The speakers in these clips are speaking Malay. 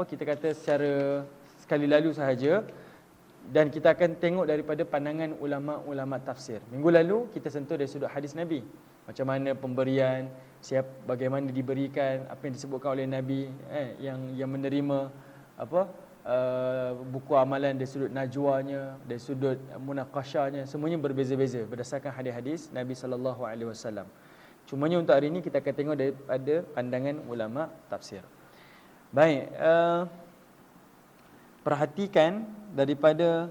kita kata secara sekali lalu sahaja, dan kita akan tengok daripada pandangan ulama-ulama tafsir. Minggu lalu kita sentuh dari sudut hadis Nabi, macam mana pemberian, bagaimana diberikan, apa yang disebutkan oleh Nabi, yang menerima buku amalan dari sudut najwanya, dari sudut munaqashahnya, semuanya berbeza-beza berdasarkan hadis-hadis Nabi sallallahu alaihi wasallam. Cumanya untuk hari ini kita akan tengok daripada pandangan ulama tafsir. Baik, perhatikan daripada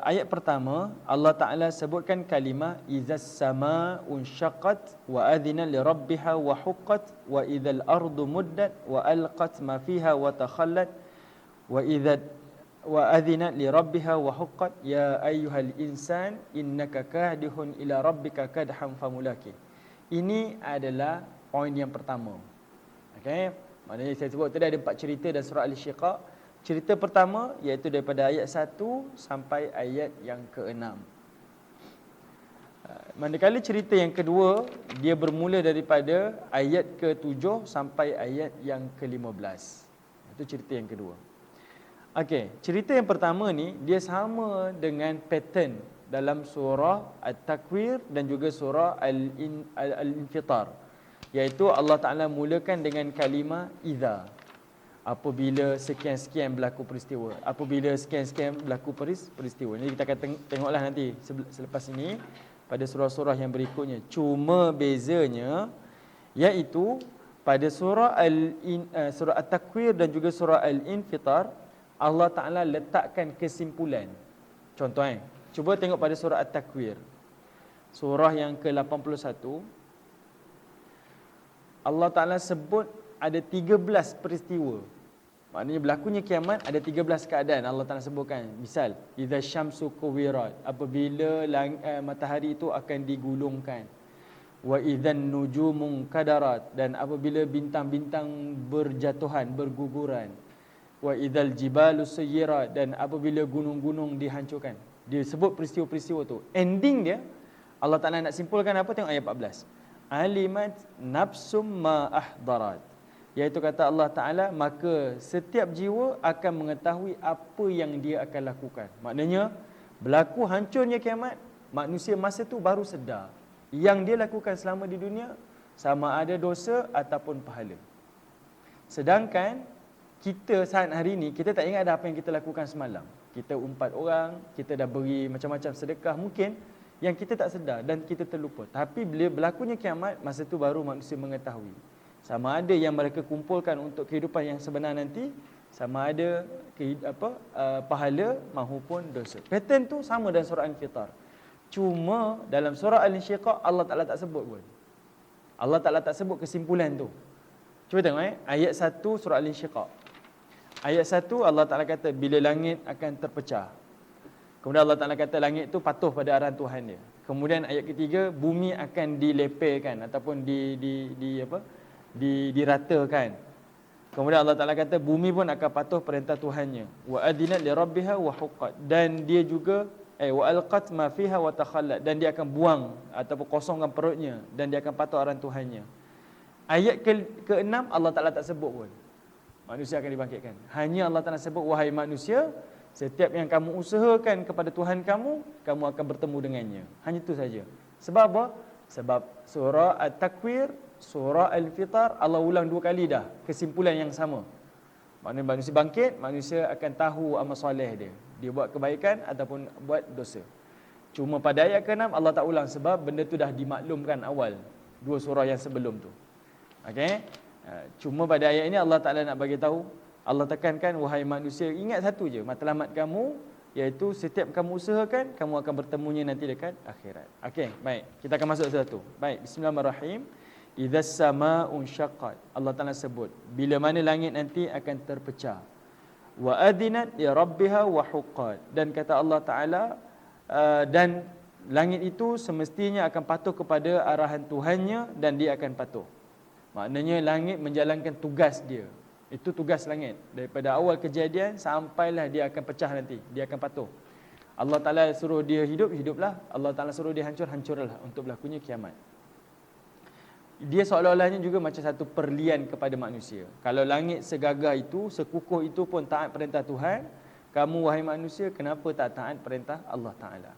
ayat pertama, Allah Ta'ala sebutkan kalimah izas sama unshaqqat wa adhina li rabbiha wa huqqat wa idzal ardu muddat wa alqat ma fiha wa takhallat wa adhina li rabbiha wa huqqat ya ayyuhal insan innaka kadihun ila rabbika kadhan famulaki. Ini adalah poin yang pertama. Okey, maknanya saya sebut tadi ada 4 cerita dalam surah Al-Syiqaq. Cerita pertama iaitu daripada ayat 1 sampai ayat yang ke-6. Manakala cerita yang kedua, dia bermula daripada ayat ke-7 sampai ayat yang ke-15. Itu cerita yang kedua. Okey, cerita yang pertama ni dia sama dengan pattern dalam surah At-Takwir dan juga surah Al-Infitar. Iaitu Allah Ta'ala mulakan dengan kalimah idza. Apabila sekian-sekian berlaku peristiwa, apabila sekian-sekian berlaku peristiwa. Ini kita akan tengoklah nanti selepas ini pada surah-surah yang berikutnya. Cuma bezanya iaitu pada surah At-Takwir dan juga surah Al-Infitar, Allah Ta'ala letakkan kesimpulan. Contoh cuba tengok pada surah At-Takwir, surah yang ke-81. Allah Ta'ala sebut ada 13 peristiwa. Maknanya berlakunya kiamat ada 13 keadaan Allah Ta'ala sebutkan. Misal, idza syamsu kuwirat, apabila matahari itu akan digulungkan. Wa idzan nujumun kadarat, dan apabila bintang-bintang berjatuhan, berguguran. Wa idzal jibalu suyirat, dan apabila gunung-gunung dihancurkan. Dia sebut peristiwa-peristiwa tu. Ending dia Allah Ta'ala nak simpulkan apa? Tengok ayat 14. Alimat nafsum ma ahdarat. Iaitu kata Allah Ta'ala, maka setiap jiwa akan mengetahui apa yang dia akan lakukan. Maknanya, berlaku hancurnya kiamat, manusia masa tu baru sedar yang dia lakukan selama di dunia sama ada dosa ataupun pahala. Sedangkan kita saat hari ini, kita tak ingat ada apa yang kita lakukan semalam. Kita umpat orang, kita dah beri macam-macam sedekah mungkin yang kita tak sedar dan kita terlupa. Tapi bila berlakunya kiamat, masa tu baru manusia mengetahui. Sama ada yang mereka kumpulkan untuk kehidupan yang sebenar nanti, sama ada pahala maupun dosa. Pattern tu sama dalam surah Al-Infitar. Cuma dalam surah Al-Insyiqaq Allah Ta'ala tak sebut pun. Allah Ta'ala tak sebut kesimpulan tu. Cuba tengok ayat 1 surah Al-Insyiqaq. Ayat 1 Allah Ta'ala kata bila langit akan terpecah. Kemudian Allah Ta'ala kata langit tu patuh pada arahan Tuhan dia. Kemudian ayat ketiga bumi akan dilepaskan ataupun diratakan. Kemudian Allah Ta'ala kata bumi pun akan patuh perintah Tuhannya. Wa adinat li rabbiha wa huqqat, dan dia juga wa alqat ma fiha wa takhallat, dan dia akan buang ataupun kosongkan perutnya dan dia akan patuh arahan Tuhannya. Ayat ke-6 Allah Ta'ala tak sebut pun manusia akan dibangkitkan. Hanya Allah Ta'ala sebut wahai manusia, setiap yang kamu usahakan kepada Tuhan kamu, kamu akan bertemu dengannya. Hanya itu saja. Sebab apa? Sebab surah At-Takwir, surah Al-Fitar Allah ulang 2 kali dah kesimpulan yang sama. Maknanya manusia bangkit, manusia akan tahu amal soleh dia. Dia buat kebaikan ataupun buat dosa. Cuma pada ayat ke-6 Allah tak ulang sebab benda tu dah dimaklumkan awal 2 surah yang sebelum tu. Okey? Cuma pada ayat ini Allah Ta'ala nak bagi tahu, Allah tekankan wahai manusia, ingat satu je matlamat kamu, iaitu setiap kamu usahakan, kamu akan bertemunya nanti dekat akhirat. Okey, baik. Kita akan masuk satu. Baik, bismillahirrahmanirrahim. Idzas samaa'un syaqqat. Allah Ta'ala sebut bila mana langit nanti akan terpecah. Wa adinat li rabbiha wa huqqat. Dan kata Allah Ta'ala, dan langit itu semestinya akan patuh kepada arahan Tuhannya dan dia akan patuh. Maknanya langit menjalankan tugas dia. Itu tugas langit. Daripada awal kejadian sampailah dia akan pecah nanti. Dia akan patuh. Allah Ta'ala suruh dia hidup, hiduplah. Allah Ta'ala suruh dia hancur, hancurlah untuk berlakunya kiamat. dia seolah-olahnya juga macam satu perlian kepada manusia. Kalau langit segagah itu, sekukuh itu pun taat perintah Tuhan, kamu wahai manusia, kenapa tak taat perintah Allah Ta'ala?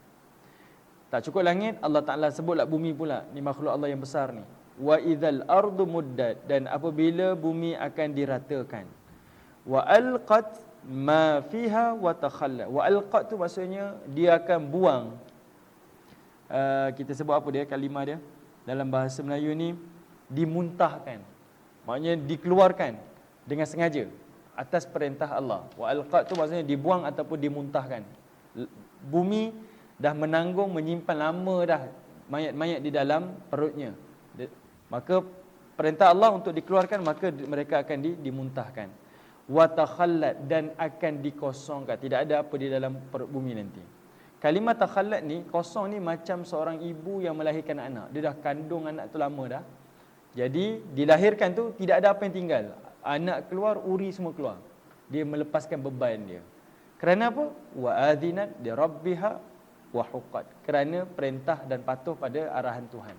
Tak cukup langit, Allah Ta'ala sebutlah bumi pula. Ni makhluk Allah yang besar ni. Wa idzal ardu muddat, dan apabila bumi akan diratakan. Wa alqat ma fiha wa takhalla. Wa alqat tu maksudnya dia akan buang. Kita sebut apa dia, kalimah dia dalam bahasa Melayu ni, dimuntahkan. Maknanya dikeluarkan dengan sengaja atas perintah Allah. Wa alqat tu maksudnya dibuang ataupun dimuntahkan. Bumi dah menanggung, menyimpan lama dah mayat-mayat di dalam perutnya. Maka perintah Allah untuk dikeluarkan, maka mereka akan dimuntahkan. Wa takhallat, dan akan dikosongkan. Tidak ada apa di dalam perut bumi nanti. Kalimah takhallat ni, kosong ni macam seorang ibu yang melahirkan anak. Dia dah kandung anak tu lama dah. Jadi dilahirkan tu tidak ada apa yang tinggal. Anak keluar, uri semua keluar. Dia melepaskan beban dia. Kerana apa? Wa adzinat li rabbiha wa huqqat. Kerana perintah dan patuh pada arahan Tuhan.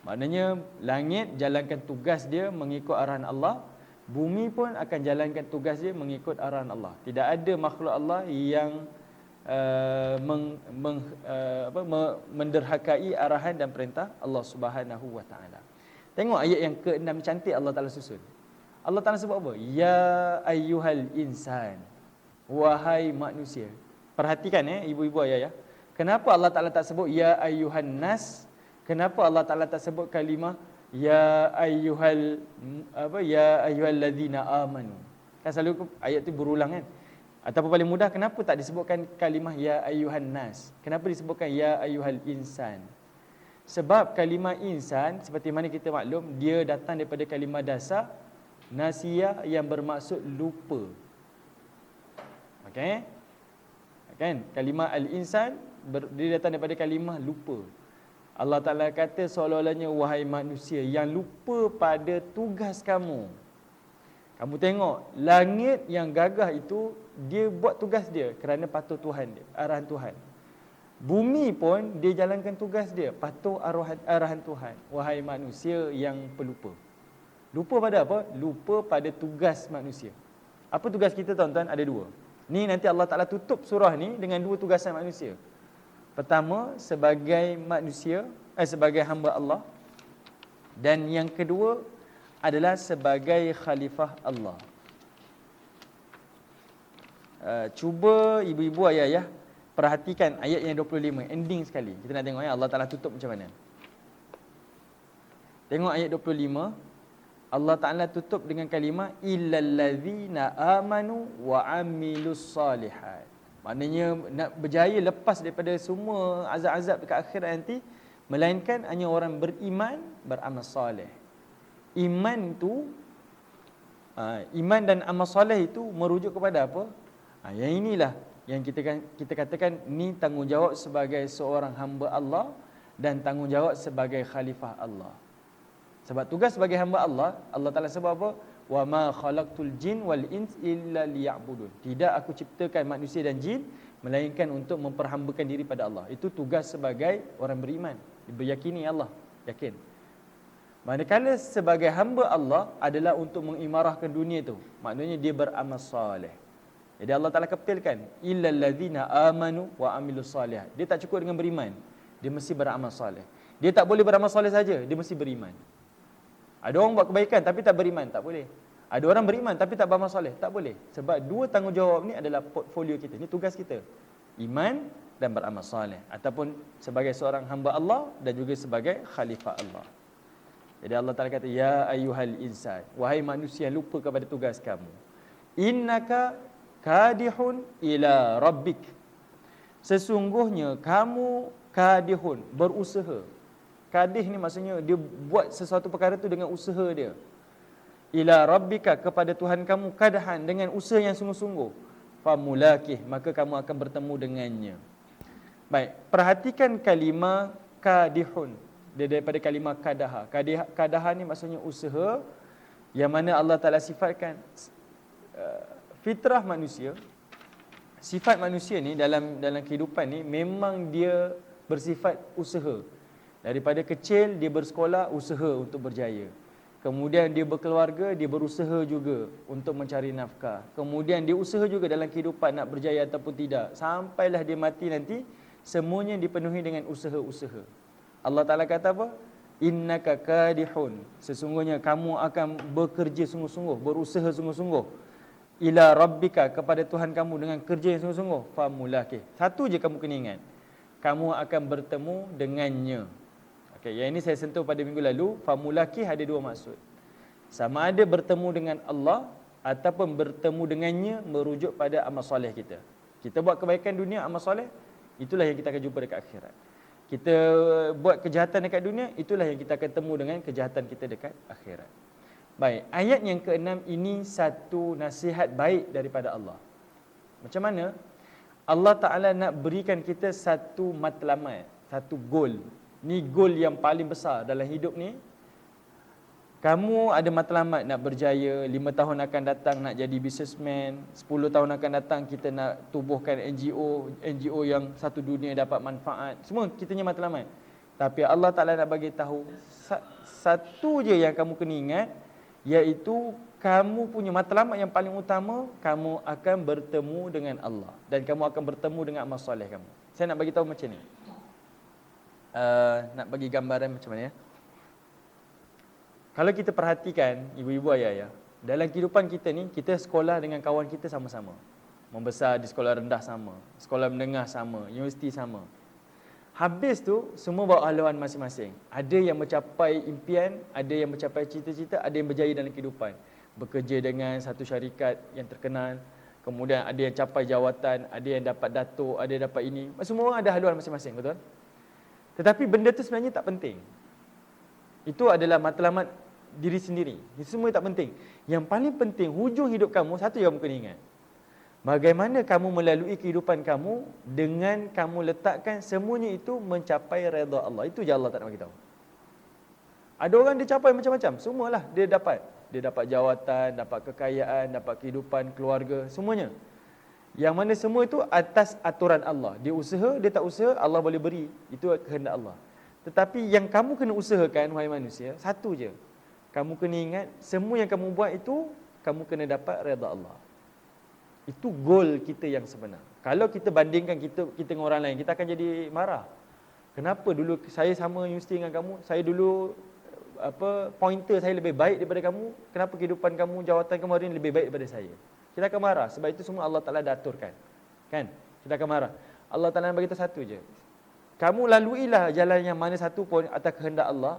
Maknanya langit jalankan tugas dia mengikut arahan Allah, bumi pun akan jalankan tugas dia mengikut arahan Allah. Tidak ada makhluk Allah yang menderhakai arahan dan perintah Allah Subhanahu wa taala. Tengok ayat yang ke-6 cantik Allah Taala susun. Allah Taala sebut apa? Ya ayyuhal insan. Wahai manusia. Perhatikan ibu-ibu ayah ya. Kenapa Allah Taala tak sebut ya ayyuhan nas? Kenapa Allah Taala tak sebut kalimah ya ayyuhallazina amanu? Kan selalu ayat tu berulang kan? Ataupun paling mudah, kenapa tak disebutkan kalimah ya ayyuhan nas? Kenapa disebutkan ya ayyuhal insan? Sebab kalimah insan, seperti mana kita maklum, dia datang daripada kalimah dasar nasiyah yang bermaksud lupa. Okey? Kan? Kalimah al-insan dia datang daripada kalimah lupa. Allah Ta'ala kata seolah-olahnya, wahai manusia yang lupa pada tugas kamu. Kamu tengok, langit yang gagah itu, dia buat tugas dia kerana patuh Tuhan dia, arahan Tuhan. Bumi pun dia jalankan tugas dia, patuh arahan Tuhan. Wahai manusia yang pelupa. Lupa pada apa? Lupa pada tugas manusia. Apa tugas kita tuan-tuan? Ada dua. Ni nanti Allah Ta'ala tutup surah ni dengan dua tugasan manusia. Pertama, sebagai manusia, sebagai hamba Allah. Dan yang kedua adalah sebagai khalifah Allah. Cuba ibu-ibu ayah-ayah perhatikan ayat yang 25, ending sekali. Kita nak tengok Allah Ta'ala tutup macam mana. Tengok ayat 25. Allah Ta'ala tutup dengan kalimah illallazina amanu wa amilus salihat. Maknanya nak berjaya lepas daripada semua azab-azab dekat akhirat nanti, melainkan hanya orang beriman, beramal soleh. Iman dan amal soleh itu merujuk kepada apa? Yang inilah yang kita katakan ni tanggungjawab sebagai seorang hamba Allah dan tanggungjawab sebagai khalifah Allah. Sebab tugas sebagai hamba Allah, Allah Ta'ala sebab apa? Wa ma khalaqtul jin wal ins illa liya'budun. Tidak aku ciptakan manusia dan jin melainkan untuk memperhambakan diri pada Allah. Itu tugas sebagai orang beriman. Beryakini Allah, yakin. Manakala sebagai hamba Allah adalah untuk mengimarahkan dunia tu. Maknanya dia beramal soleh. Jadi Allah Ta'ala kepilkan illal ladzina amanu wa amilus salihat. Dia tak cukup dengan beriman, dia mesti beramal soleh. Dia tak boleh beramal soleh saja, dia mesti beriman. Ada orang buat kebaikan tapi tak beriman, tak boleh. Ada orang beriman tapi tak beramal soleh, tak boleh. Sebab dua tanggungjawab ni adalah portfolio kita. Ini tugas kita. Iman dan beramal soleh, ataupun sebagai seorang hamba Allah dan juga sebagai khalifah Allah. Jadi Allah Ta'ala kata ya ayyuhal insan, wahai manusia yang lupa kepada tugas kamu. Innaka kadihun ila rabbik. Sesungguhnya kamu kadihun, berusaha. Kadih ni maksudnya dia buat sesuatu perkara tu dengan usaha dia. Ila rabbika, kepada Tuhan kamu, kadahan, dengan usaha yang sungguh-sungguh. Famulakih, maka kamu akan bertemu dengannya. Baik, perhatikan kalimah kadihun. Dia daripada kalimah kadaha. Kadaha ni maksudnya usaha, yang mana Allah Ta'ala sifatkan fitrah manusia. Sifat manusia ni dalam kehidupan ni memang dia bersifat usaha. Daripada kecil dia bersekolah, usaha untuk berjaya. Kemudian dia berkeluarga, dia berusaha juga untuk mencari nafkah. Kemudian dia usaha juga dalam kehidupan nak berjaya ataupun tidak. Sampailah dia mati nanti, semuanya dipenuhi dengan usaha-usaha. Allah Ta'ala kata apa? Innaka kadihun. Sesungguhnya kamu akan bekerja sungguh-sungguh, berusaha sungguh-sungguh. Ila rabbika, kepada Tuhan kamu dengan kerja yang sungguh-sungguh. Famulakih. Satu je kamu kena ingat. Kamu akan bertemu dengannya. Okey, yang ini saya sentuh pada minggu lalu. Famulakih ada dua maksud. Sama ada bertemu dengan Allah ataupun bertemu dengannya merujuk pada amal soleh kita. Kita buat kebaikan dunia, amal soleh, itulah yang kita akan jumpa dekat akhirat. Kita buat kejahatan dekat dunia, itulah yang kita akan temu dengan kejahatan kita dekat akhirat. Baik, ayat yang ke-6 ini satu nasihat baik daripada Allah. Macam mana? Allah Ta'ala nak berikan kita satu matlamat, satu goal. Ni goal yang paling besar dalam hidup ni. Kamu ada matlamat nak berjaya, 5 tahun akan datang nak jadi businessman, 10 tahun akan datang kita nak tubuhkan NGO yang satu dunia dapat manfaat. Semua kitanya matlamat. Tapi Allah Ta'ala nak bagi tahu satu je yang kamu kena ingat, iaitu kamu punya matlamat yang paling utama, kamu akan bertemu dengan Allah dan kamu akan bertemu dengan amal soleh kamu. Saya nak bagi tahu macam ni. Nak bagi gambaran macam mana ya? Kalau kita perhatikan, ibu-ibu ayah-ayah, dalam kehidupan kita ni, kita sekolah dengan kawan kita sama-sama. Membesar di sekolah rendah sama, sekolah menengah sama, universiti sama. Habis tu, semua bawa haluan masing-masing. Ada yang mencapai impian, ada yang mencapai cita-cita, ada yang berjaya dalam kehidupan. Bekerja dengan satu syarikat yang terkenal, kemudian ada yang capai jawatan, ada yang dapat datuk, ada yang dapat ini. Semua orang ada haluan masing-masing, betul? Tetapi benda tu sebenarnya tak penting. Itu adalah matlamat diri sendiri. Itu semua tak penting. Yang paling penting, hujung hidup kamu, satu yang kamu kena ingat. Bagaimana kamu melalui kehidupan kamu dengan kamu letakkan semuanya itu mencapai redha Allah. Itu je Allah tak nak bagi tahu. Ada orang dia capai macam-macam, semualah dia dapat. Dia dapat jawatan, dapat kekayaan, dapat kehidupan, keluarga, semuanya. Yang mana semua itu atas aturan Allah. Dia usaha, dia tak usaha, Allah boleh beri. Itu kehendak Allah. Tetapi yang kamu kena usahakan, wahai manusia, satu je. Kamu kena ingat, semua yang kamu buat itu, kamu kena dapat redha Allah. Itu goal kita yang sebenar. Kalau kita bandingkan kita dengan orang lain, kita akan jadi marah. Kenapa dulu saya sama universiti dengan kamu, saya dulu pointer saya lebih baik daripada kamu, kenapa kehidupan kamu, jawatan kamu hari ini lebih baik daripada saya? Kita akan marah. Sebab itu semua Allah Ta'ala dah aturkan. Kan? Kita akan marah. Allah Ta'ala bagi tahu satu je. Kamu laluilah jalan yang mana satu pun atas kehendak Allah.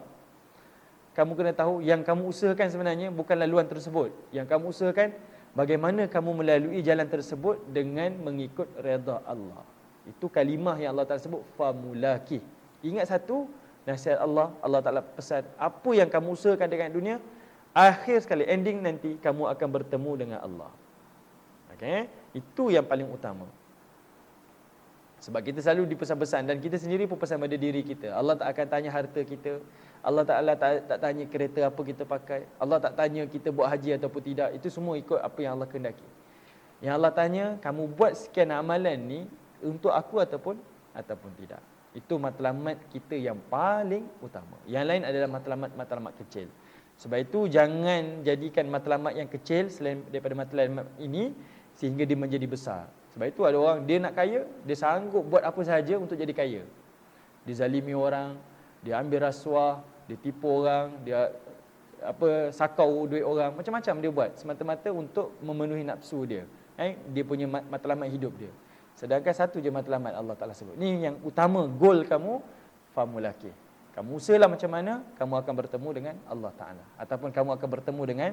Kamu kena tahu yang kamu usahakan sebenarnya bukan laluan tersebut. Yang kamu usahakan bagaimana kamu melalui jalan tersebut dengan mengikut redha Allah. Itu kalimah yang Allah Ta'ala sebut famulaki. Ingat satu nasihat Allah. Allah Ta'ala pesan, apa yang kamu usahakan dengan dunia, akhir sekali, ending nanti kamu akan bertemu dengan Allah. Okay? Itu yang paling utama. Sebab kita selalu dipesan-pesan dan kita sendiri pun pesan pada diri kita. Allah tak akan tanya harta kita. Allah Ta'ala tak tanya kereta apa kita pakai. Allah tak tanya kita buat haji ataupun tidak. Itu semua ikut apa yang Allah kehendaki. Yang Allah tanya, kamu buat sekian amalan ni untuk aku ataupun tidak. Itu matlamat kita yang paling utama. Yang lain adalah matlamat kecil. Sebab itu jangan jadikan matlamat yang kecil selain daripada matlamat ini sehingga dia menjadi besar. Sebab itu ada orang, dia nak kaya, dia sanggup buat apa sahaja untuk jadi kaya. Dia zalimi orang, dia ambil rasuah, dia tipu orang, dia sakau duit orang, macam-macam dia buat semata-mata untuk memenuhi nafsu dia. Dia punya matlamat hidup dia. Sedangkan satu je matlamat Allah Ta'ala sebut. Ni yang utama, goal kamu, famulaki. Kamu usahalah macam mana, kamu akan bertemu dengan Allah Ta'ala. Ataupun kamu akan bertemu dengan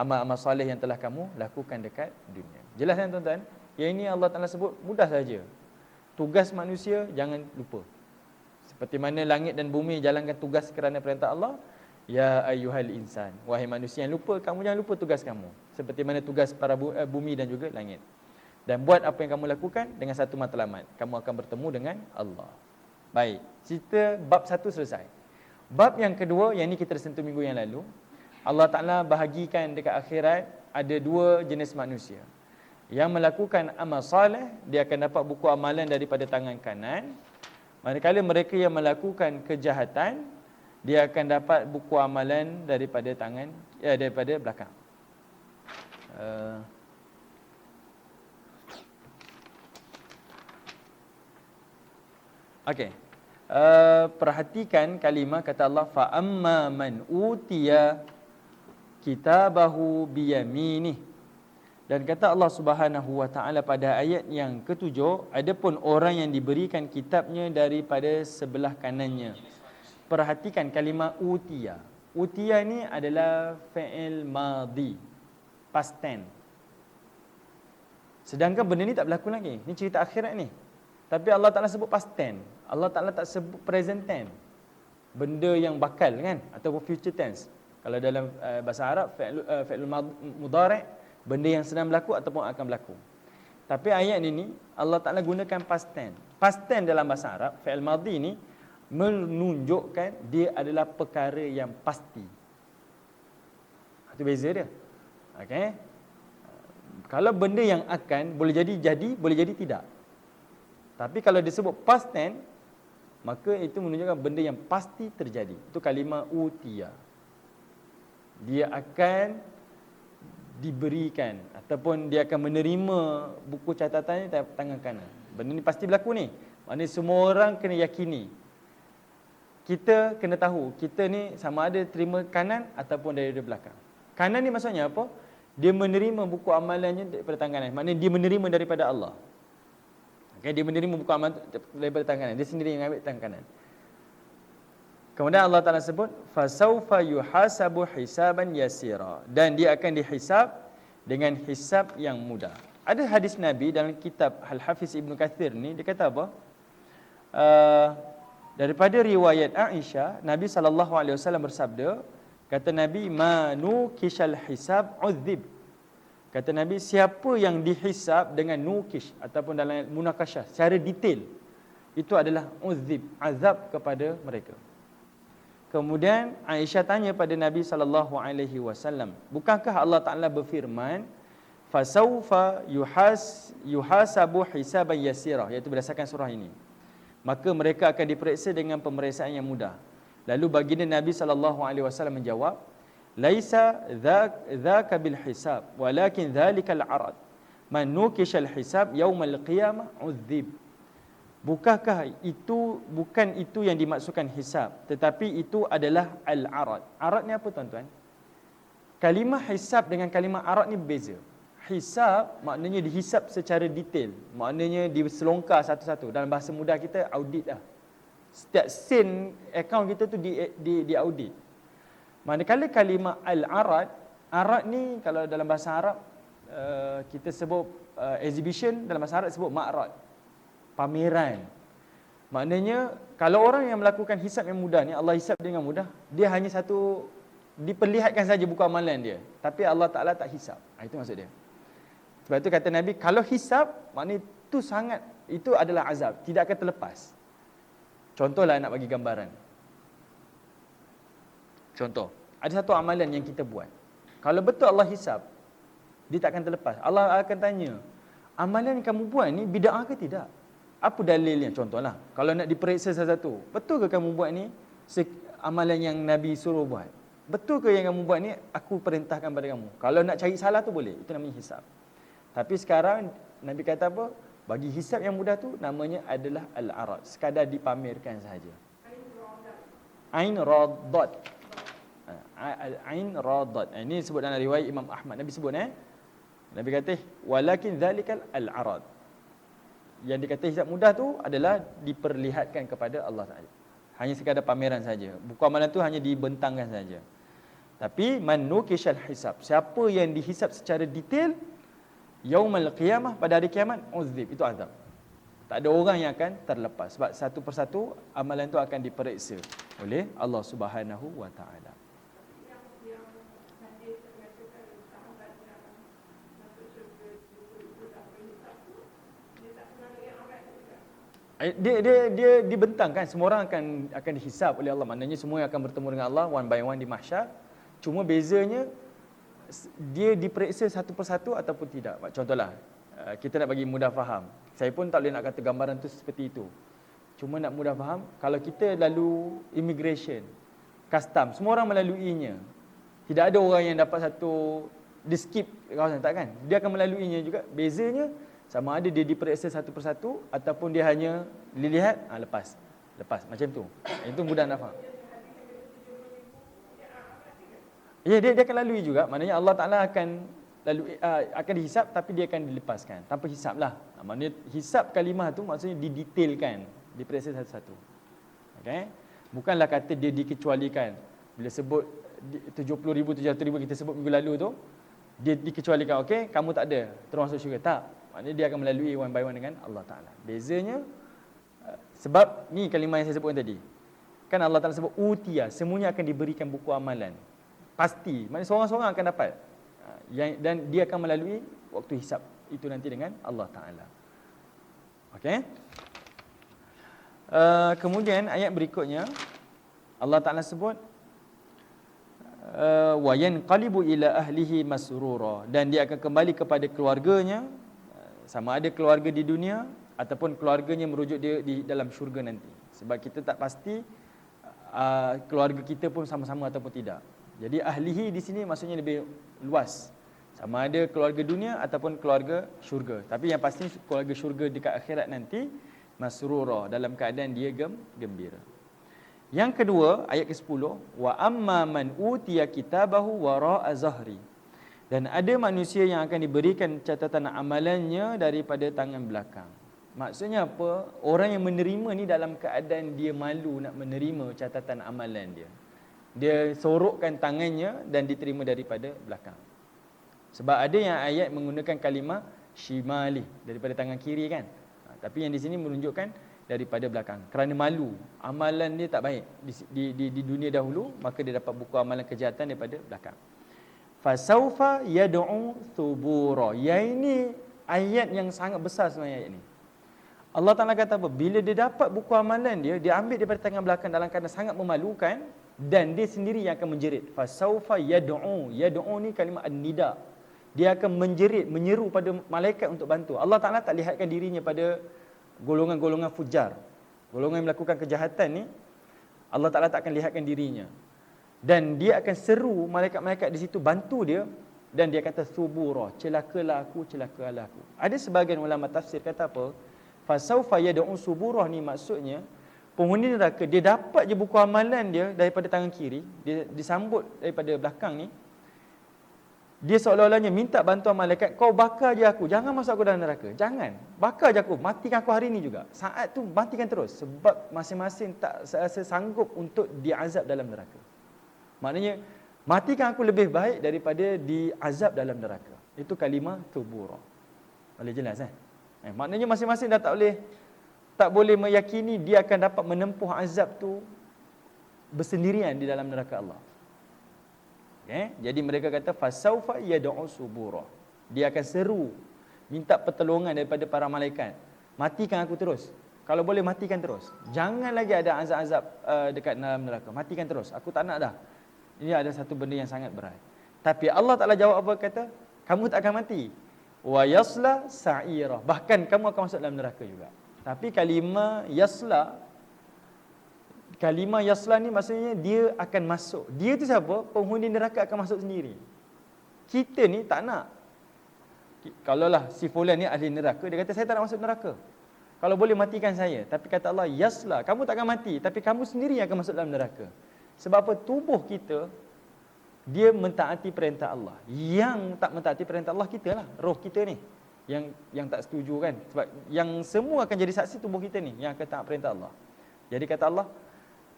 amal-amal soleh yang telah kamu lakukan dekat dunia. Jelas kan tuan-tuan? Yang ini Allah Ta'ala sebut mudah saja. Tugas manusia jangan lupa. Seperti mana langit dan bumi jalankan tugas kerana perintah Allah. Ya ayyuhal insan. Wahai manusia yang lupa, kamu jangan lupa tugas kamu. Seperti mana tugas para bumi dan juga langit. Dan buat apa yang kamu lakukan dengan satu matlamat. Kamu akan bertemu dengan Allah. Baik, cerita bab 1 selesai. Bab yang kedua, yang ini kita sentuh minggu yang lalu. Allah Ta'ala bahagikan dekat akhirat ada 2 jenis manusia. Yang melakukan amal soleh, dia akan dapat buku amalan daripada tangan kanan. Manakala mereka yang melakukan kejahatan, dia akan dapat buku amalan daripada daripada belakang. Okey. Perhatikan kalimah kata Allah, fa amma man utiya kitabahu biyaminih. Dan kata Allah Subhanahu wa taala pada ayat yang ketujuh, adapun orang yang diberikan kitabnya daripada sebelah kanannya. Perhatikan kalimah utiya. Utiya ni adalah fi'il madhi, past tense. Sedangkan benda ni tak berlaku lagi. Ni cerita akhirat ni. Tapi Allah Ta'ala sebut past tense. Allah Ta'ala tak sebut present tense. Benda yang bakal kan, ataupun future tense. Kalau dalam bahasa Arab, fi'lul mudhari', benda yang sedang berlaku ataupun akan berlaku. Tapi ayat ini Allah Ta'ala gunakan past tense. Past tense dalam bahasa Arab, fi'il madhi ni menunjukkan dia adalah perkara yang pasti. Itu beza dia. Okey. Kalau benda yang akan boleh jadi, boleh jadi tidak. Tapi kalau disebut past tense, maka itu menunjukkan benda yang pasti terjadi. Itu kalimah utiya. Dia akan diberikan ataupun dia akan menerima buku catatannya di tangan kanan. Benda ni pasti berlaku ni. Maknanya semua orang kena yakini. Kita kena tahu, kita ni sama ada terima kanan ataupun dari belakang. Kanan ni maksudnya apa? Dia menerima buku amalannya daripada tangan kanan. Maknanya dia menerima daripada Allah. Okay, dia menerima buku amalan daripada tangan kanan. Dia sendiri yang ambil tangan kanan. Kemudian Allah Ta'ala sebut, فَسَوْفَ يُحَاسَبُ حِسَابًا يَسِيرًا. Dan dia akan dihisab dengan hisab yang mudah. Ada hadis Nabi dalam kitab Al-Hafiz Ibn Kathir ni, dia kata apa? Daripada riwayat Aisyah, Nabi SAW bersabda, kata Nabi, مَا نُوكِشَ الْحِسَابُ عُذِّبْ. Kata Nabi, siapa yang dihisab dengan nukish ataupun dalam munakasyah secara detail, itu adalah uzib, azab kepada mereka. Kemudian Aisyah tanya pada Nabi SAW, bukankah Allah Ta'ala berfirman, fasawfa yuhasabu hisaban yasirah, iaitu berdasarkan surah ini, maka mereka akan diperiksa dengan pemeriksaan yang mudah. Lalu baginda Nabi SAW menjawab, laisa dzaka bil hisab walakin dzalikal arad man nukishal hisab yaumal qiyamah udzib. Bukan itu yang dimaksudkan hisab, tetapi itu adalah al-arad. Arad ni apa tuan-tuan? Kalimah hisab dengan kalimah arad ni berbeza. Hisab maknanya dihisap secara detail, maknanya diselongkar satu-satu. Dalam bahasa mudah kita, audit lah. Setiap sen akaun kita tu di audit. Manakala kalimah al-arad, arad ni kalau dalam bahasa Arab kita sebut exhibition, dalam bahasa Arab sebut ma'rad, pameran. Maknanya kalau orang yang melakukan hisab yang mudah ni, Allah hisab dengan mudah, dia hanya satu diperlihatkan saja buku amalan dia, tapi Allah Ta'ala tak hisab. Itu maksud dia. Sebab itu kata Nabi, kalau hisab, maknanya itu adalah azab, tidak akan terlepas. Contohlah nak bagi gambaran. Contoh, ada satu amalan yang kita buat. Kalau betul Allah hisab, dia tak akan terlepas. Allah akan tanya, amalan yang kamu buat ni bid'ah ke tidak? Apa dalilnya? Contohlah, kalau nak diperiksa satu-satu, betul ke kamu buat ni amalan yang Nabi suruh buat? Betul ke yang kamu buat ni aku perintahkan pada kamu? Kalau nak cari salah tu boleh, itu namanya hisab. Tapi sekarang Nabi kata apa? Bagi hisab yang mudah tu namanya adalah al-arad, sekadar dipamerkan sahaja. Ain radat. Ain radat. Ini disebut dalam riwayat Imam Ahmad. Nabi sebut Nabi kata walakin zalikal al-arad. Yang dikata hisab mudah tu adalah diperlihatkan kepada Allah Taala. Hanya sekadar pameran saja. Buku amalan tu hanya dibentangkan saja. Tapi man nukishal hisab, siapa yang dihisab secara detail, yaumal qiyamah, pada hari kiamat, uzib, itu azab. Tak ada orang yang akan terlepas, sebab satu persatu amalan tu akan diperiksa oleh Allah Subhanahu wa taala. Dia dibentangkan, semua orang akan dihisab oleh Allah. Maknanya semua akan bertemu dengan Allah one by one di mahsyar. Cuma bezanya dia diperiksa satu persatu ataupun tidak. Contohlah, kita nak bagi mudah faham. Saya pun tak boleh nak kata gambaran tu seperti itu. Cuma nak mudah faham, kalau kita lalu immigration, custom, semua orang melaluinya. Tidak ada orang yang dapat satu di skip kawasan, tak kan? Dia akan melaluinya juga. Bezanya sama ada dia diperiksa satu persatu ataupun dia hanya dilihat, lepas macam tu. Itu mudah nak faham. Ya, dia akan lalui juga. Maknanya Allah Taala akan akan dihisap, tapi dia akan dilepaskan tanpa hisap lah. Maknanya hisap kalimah tu maksudnya didetailkan, diperiksa satu-satu. Okay? Bukanlah kata dia dikecualikan. Bila sebut 70,000, 700,000 kita sebut minggu lalu tu, dia dikecualikan. Okey, kamu tak ada, terus masuk syurga. Tak. Maknanya dia akan melalui one by one dengan Allah Ta'ala. Bezanya, sebab ni kalimah yang saya sebutkan tadi. Kan Allah Ta'ala sebut, utia, semuanya akan diberikan buku amalan. Pasti. Maknanya seorang-seorang akan dapat. Dan dia akan melalui waktu hisap itu nanti dengan Allah Ta'ala. Okey. Kemudian ayat berikutnya Allah Ta'ala sebut wa yanqalibu ila ahlihi masrura, dan dia akan kembali kepada keluarganya, sama ada keluarga di dunia ataupun keluarganya merujuk dia di dalam syurga nanti. Sebab kita tak pasti keluarga kita pun sama-sama ataupun tidak. Jadi ahlihi di sini maksudnya lebih luas. Sama ada keluarga dunia ataupun keluarga syurga. Tapi yang pasti keluarga syurga dekat akhirat nanti masrura, dalam keadaan dia gembira. Yang kedua, ayat ke-10, wa amma man utiya kitabahu wara'a zahri. Dan ada manusia yang akan diberikan catatan amalannya daripada tangan belakang. Maksudnya apa? Orang yang menerima ni dalam keadaan dia malu nak menerima catatan amalan dia. Dia sorokkan tangannya dan diterima daripada belakang. Sebab ada yang ayat menggunakan kalimah shimali, daripada tangan kiri kan. Tapi yang di sini menunjukkan daripada belakang. Kerana malu, amalan dia tak baik di dunia dahulu, maka dia dapat buku amalan kejahatan daripada belakang. Fasaufa yad'u thubura. Yang ini ayat yang sangat besar sebenarnya ayat ini. Allah Ta'ala kata apa? Bila dia dapat buku amalan dia, dia ambil daripada tangan belakang dalam keadaan sangat memalukan, dan dia sendiri yang akan menjerit. Fasaufa yad'u. Yad'u ni kalimah an-nida. Dia akan menjerit, menyeru pada malaikat untuk bantu. Allah Ta'ala tak lihatkan dirinya pada golongan-golongan fujar. Golongan yang melakukan kejahatan ni, Allah Ta'ala tak akan lihatkan dirinya. Dan dia akan seru malaikat-malaikat di situ bantu dia. Dan dia kata, subura, celakalah aku, celakalah aku. Ada sebahagian ulama tafsir kata apa? Fasaufa yad'u suburah ni maksudnya, penghuni neraka, dia dapat je buku amalan dia daripada tangan kiri, dia disambut daripada belakang ni. Dia seolah-olahnya minta bantuan malaikat, kau bakar je aku, jangan masuk aku dalam neraka. Jangan, bakar je aku, matikan aku hari ni juga. Saat tu matikan terus, sebab masing-masing tak rasa sanggup untuk diazab dalam neraka. Maknanya, matikan aku lebih baik daripada diazab dalam neraka. Itu kalimah tubura. Boleh jelas maknanya masing-masing dah tak boleh meyakini dia akan dapat menempuh azab tu bersendirian di dalam neraka Allah. Jadi mereka kata fasaufa yad'u subura. Dia akan seru, minta pertolongan daripada para malaikat. Matikan aku terus. Kalau boleh matikan terus. Jangan lagi ada azab-azab dekat dalam neraka. Matikan terus. Aku tak nak dah. Ini ada satu benda yang sangat berat. Tapi Allah Ta'ala jawab apa? Kata, kamu tak akan mati. Wa yasla sa'ira. Bahkan kamu akan masuk dalam neraka juga. Tapi kalimah yasla ni maksudnya dia akan masuk. Dia tu siapa? Penghuni neraka akan masuk sendiri. Kita ni tak nak. Kalaulah si fulan ni ahli neraka, dia kata saya tak nak masuk neraka. Kalau boleh matikan saya. Tapi kata Allah, yasla, kamu tak akan mati, tapi kamu sendiri yang akan masuk dalam neraka. Sebab apa? Tubuh kita dia mentaati perintah Allah. Yang tak mentaati perintah Allah kita lah, roh kita ni. Yang tak setuju kan. Sebab yang semua akan jadi saksi tubuh kita ni yang akan taat perintah Allah. Jadi kata Allah,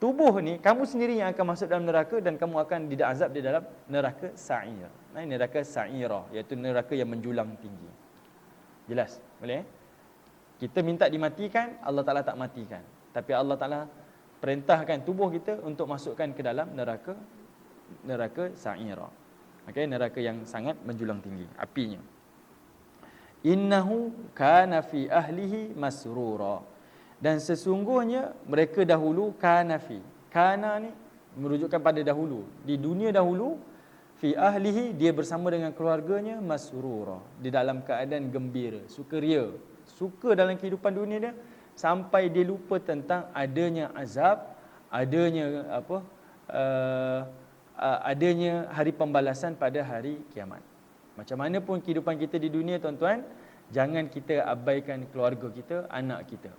tubuh ni kamu sendiri yang akan masuk dalam neraka dan kamu akan diazab di dalam neraka sa'ir. Neraka sa'irah, iaitu neraka yang menjulang tinggi. Jelas? Boleh? Kita minta dimatikan, Allah Ta'ala tak matikan. Tapi Allah Ta'ala perintahkan tubuh kita untuk masukkan ke dalam neraka sa'irah. Neraka yang sangat menjulang tinggi apinya. Innahu kana fi ahlihi masrura. Dan sesungguhnya mereka dahulu kana fi. Kana ni merujukkan pada dahulu. Di dunia dahulu, fi ahlihi, dia bersama dengan keluarganya masrura, di dalam keadaan gembira, sukaria. Suka dalam kehidupan dunia dia, sampai dia lupa tentang adanya azab, adanya adanya hari pembalasan pada hari kiamat. Macam mana pun kehidupan kita di dunia, tuan-tuan, jangan kita abaikan keluarga kita, anak kita.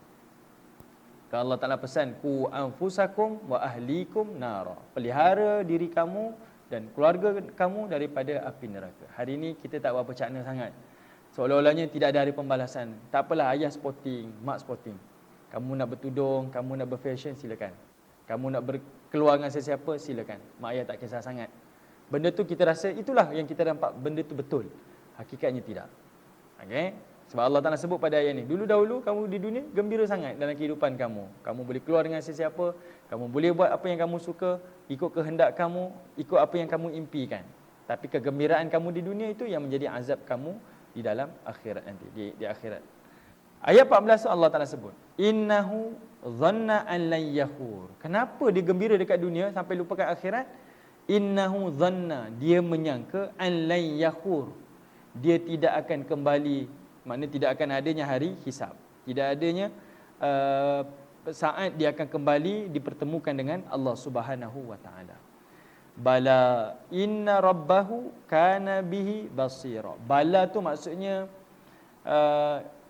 Kalau Allah Ta'ala pesan, ku anfusakum wa ahlikum nara. Pelihara diri kamu dan keluarga kamu daripada api neraka. Hari ini kita tak berapa cakna sangat. Seolah-olahnya tidak ada hari pembalasan. Tak apalah, ayah sporting, mak sporting. Kamu nak bertudung, kamu nak berfashion, silakan. Kamu nak berkeluar dengan sesiapa, silakan. Mak ayah tak kisah sangat. Benda tu kita rasa, itulah yang kita nampak, benda tu betul. Hakikatnya tidak. Okay? Sebab Allah Ta'ala sebut pada ayat ni, dulu dahulu kamu di dunia gembira sangat dalam kehidupan kamu. Kamu boleh keluar dengan sesiapa, kamu boleh buat apa yang kamu suka, ikut kehendak kamu, ikut apa yang kamu impikan. Tapi kegembiraan kamu di dunia itu yang menjadi azab kamu di dalam akhirat nanti, di akhirat. Ayat 14 Allah Ta'ala sebut, innahu dhanna an lan yahur. Kenapa dia gembira dekat dunia sampai lupakan akhirat? Innahu dhanna, dia menyangka, an lan yahur, dia tidak akan kembali, maknanya tidak akan adanya hari hisab, tidak adanya saat dia akan kembali dipertemukan dengan Allah Subhanahu wa taala. Bala inna rabbahu kana bihi basira. Bala tu maksudnya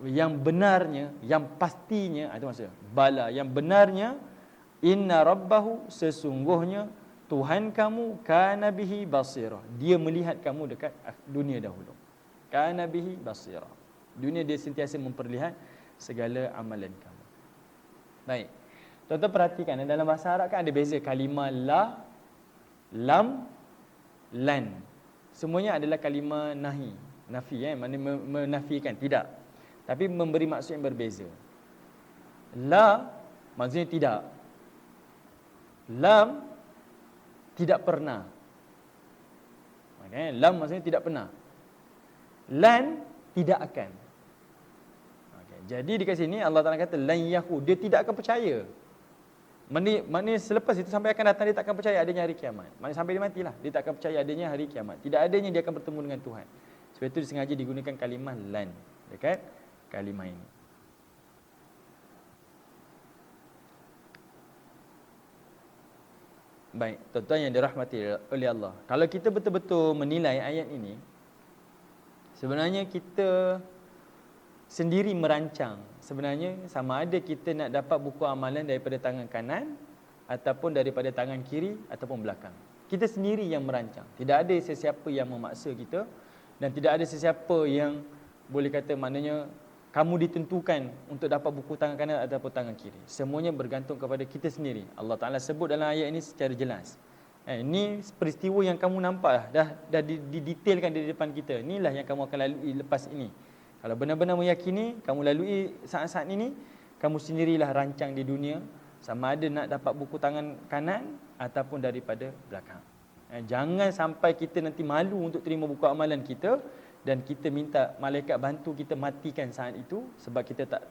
yang benarnya, yang pastinya, itu maksudnya. Bala yang benarnya, inna rabbahu, sesungguhnya Tuhan kamu, kana bihi basira, dia melihat kamu dekat dunia dahulu. Kana bihi basira, dunia dia sentiasa memperlihat segala amalan kamu. Baik, tuan-tuan perhatikan, dalam bahasa Arab kan ada beza kalimah la, lam, lan. Semuanya adalah kalimah nahi, nafi, maknanya menafikan, tidak. Tapi memberi maksud yang berbeza. La maksudnya tidak. Lam tidak pernah. Okay. Lam maksudnya tidak pernah. Lan tidak akan. Okay. Jadi dekat sini Allah Ta'ala kata lan yahu, dia tidak akan percaya. Maknanya selepas itu sampai akan datang, dia tak akan percaya adanya hari kiamat. Maknanya sampai dia matilah, dia tak akan percaya adanya hari kiamat. Tidak adanya dia akan bertemu dengan Tuhan. Sebab itu disengaja digunakan kalimah lan dekat kalimah ini. Baik, tuan-tuan yang dirahmati oleh Allah, kalau kita betul-betul menilai ayat ini, sebenarnya kita sendiri merancang. Sebenarnya sama ada kita nak dapat buku amalan daripada tangan kanan ataupun daripada tangan kiri ataupun belakang. Kita sendiri yang merancang. Tidak ada sesiapa yang memaksa kita dan tidak ada sesiapa yang boleh kata maknanya kamu ditentukan untuk dapat buku tangan kanan ataupun tangan kiri. Semuanya bergantung kepada kita sendiri. Allah Ta'ala sebut dalam ayat ini secara jelas. Ini peristiwa yang kamu nampak dah didetailkan di depan kita. Inilah yang kamu akan lalui lepas ini. Kalau benar-benar meyakini kamu lalui saat-saat ini, kamu sendirilah rancang di dunia, sama ada nak dapat buku tangan kanan ataupun daripada belakang. Jangan sampai kita nanti malu untuk terima buku amalan kita dan kita minta malaikat bantu kita matikan saat itu sebab kita tak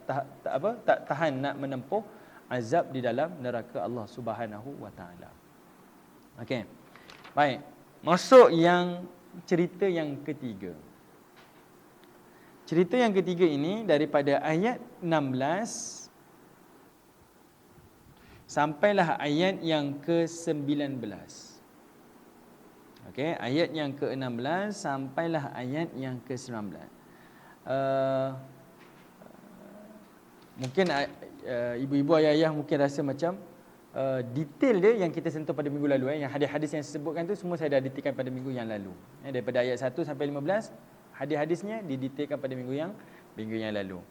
tahan nak menempuh azab di dalam neraka Allah Subhanahu wa taala. Okey. Baik. Masuk yang cerita yang ketiga. Cerita yang ketiga ini daripada ayat 16 sampailah ayat yang ke-19. Okey, ayat yang ke-16 sampailah ayat yang ke-19. Mungkin ibu-ibu ayah-ayah mungkin rasa macam detail dia yang kita sentuh pada minggu lalu, yang hadis-hadis yang saya sebutkan tu semua saya dah detailkan pada minggu yang lalu. Daripada ayat 1 sampai 15, hadis-hadisnya didetailkan pada minggu yang lalu.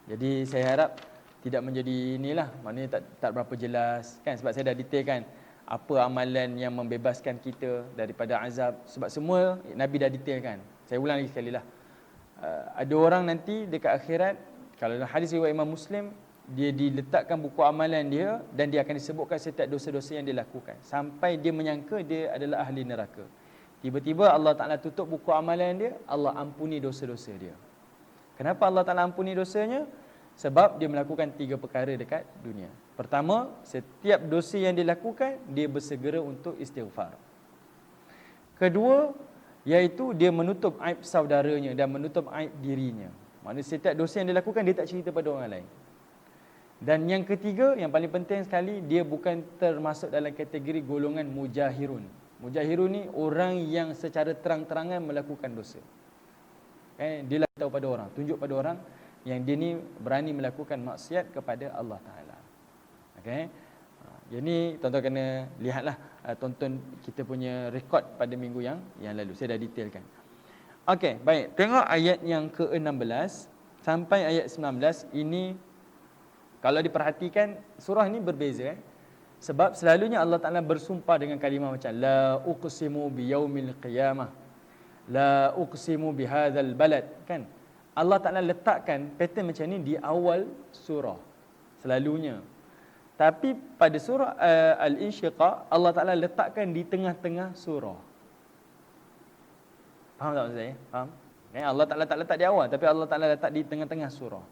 Jadi saya harap tidak menjadi inilah, maknanya tak berapa jelas kan, sebab saya dah detailkan apa amalan yang membebaskan kita daripada azab. Sebab semua Nabi dah detailkan. Saya ulang lagi sekali lah. Ada orang nanti dekat akhirat, kalau dalam hadis riwayat Imam Muslim, dia diletakkan buku amalan dia dan dia akan disebutkan setiap dosa-dosa yang dia lakukan sampai dia menyangka dia adalah ahli neraka. Tiba-tiba Allah Ta'ala tutup buku amalan dia, Allah ampuni dosa-dosa dia. Kenapa Allah Ta'ala ampuni dosanya? Sebab dia melakukan 3 perkara dekat dunia. Pertama, setiap dosa yang dia lakukan, dia bersegera untuk istighfar. Kedua, iaitu dia menutup aib saudaranya dan menutup aib dirinya. Maksudnya setiap dosa yang dia lakukan, dia tak cerita pada orang lain. Dan yang ketiga, yang paling penting sekali, dia bukan termasuk dalam kategori golongan mujahirun. Mujahirun ni orang yang secara terang-terangan melakukan dosa. Dia tahu pada orang, tunjuk pada orang yang dia ni berani melakukan maksiat kepada Allah Ta'ala. Yang ni tuan-tuan kena lihatlah, tonton kita punya rekod pada minggu yang lalu. Saya dah detailkan. Okey, baik. Tengok ayat yang ke-16 sampai ayat 19. Ini kalau diperhatikan, surah ini berbeza. Sebab selalunya Allah Ta'ala bersumpah dengan kalimah macam la uqsimu biyaumil qiyamah, la uqsimu bihadzal balad, kan? Allah Ta'ala letakkan pattern macam ni di awal surah selalunya. Tapi pada surah Al-Insyiqaq, Allah Ta'ala letakkan di tengah-tengah surah. Faham tak maksud saya? Faham? Allah Ta'ala tak letak di awal, tapi Allah Ta'ala letak di tengah-tengah surah.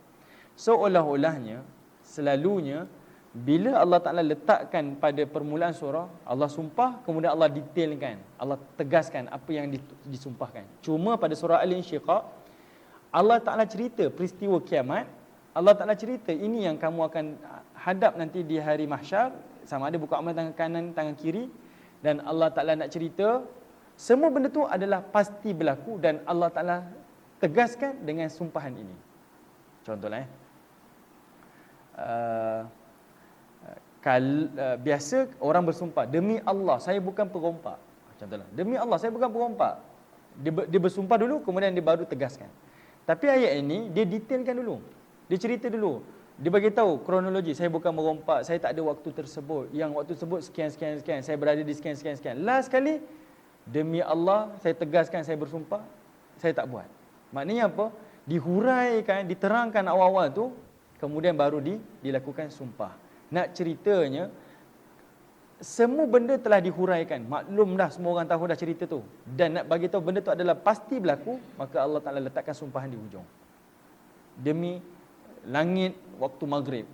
Seolah-olahnya, selalunya bila Allah Ta'ala letakkan pada permulaan surah, Allah sumpah, kemudian Allah detailkan, Allah tegaskan apa yang disumpahkan. Cuma pada surah Al-Insyiqaq, Allah Ta'ala cerita peristiwa kiamat. Allah Ta'ala cerita ini yang kamu akan hadap nanti di hari mahsyar, sama ada buka amal tangan kanan, tangan kiri. Dan Allah Ta'ala nak cerita semua benda tu adalah pasti berlaku, dan Allah Ta'ala tegaskan dengan sumpahan ini. Contohlah biasa orang bersumpah, demi Allah saya bukan perompak. Contohlah, demi Allah saya bukan perompak. Dia bersumpah dulu, kemudian dia baru tegaskan. Tapi ayat ini dia detailkan dulu. Dia cerita dulu. Dia bagi tahu kronologi, saya bukan merompak, saya tak ada waktu tersebut. Yang waktu tersebut sekian, saya berada di sekian. Last sekali, demi Allah saya tegaskan, saya bersumpah, saya tak buat. Maknanya apa? Dihuraikan, diterangkan awal-awal tu, kemudian baru dilakukan sumpah. Nak ceritanya, semua benda telah dihuraikan. Maklum dah, semua orang tahu dah cerita tu. Dan nak bagi tahu benda tu adalah pasti berlaku, maka Allah Ta'ala letakkan sumpahan di hujung. Demi langit waktu maghrib,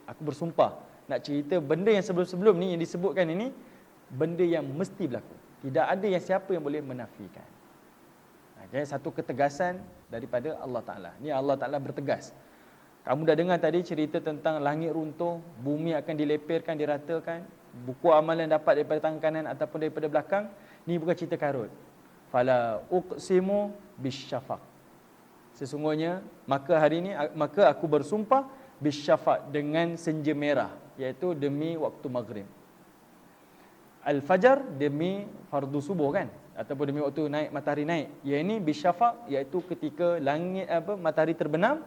aku bersumpah. Nak cerita benda yang sebelum-sebelum ni, yang disebutkan ini, benda yang mesti berlaku. Tidak ada yang siapa yang boleh menafikan. Satu ketegasan daripada Allah Ta'ala. Ni Allah Ta'ala bertegas. Kamu dah dengar tadi cerita tentang langit runtuh, bumi akan dileperkan, diratakan, buku amalan dapat daripada tangan kanan ataupun daripada belakang. Ni bukan cerita karut. Fala uqsimu bisyafaq. Sesungguhnya maka hari ini aku bersumpah bisyafaq, dengan senja merah, iaitu demi waktu maghrib. Al-fajar demi fardu subuh, kan, ataupun demi waktu naik matahari naik. Yang ini bisyafaq, iaitu ketika langit matahari terbenam,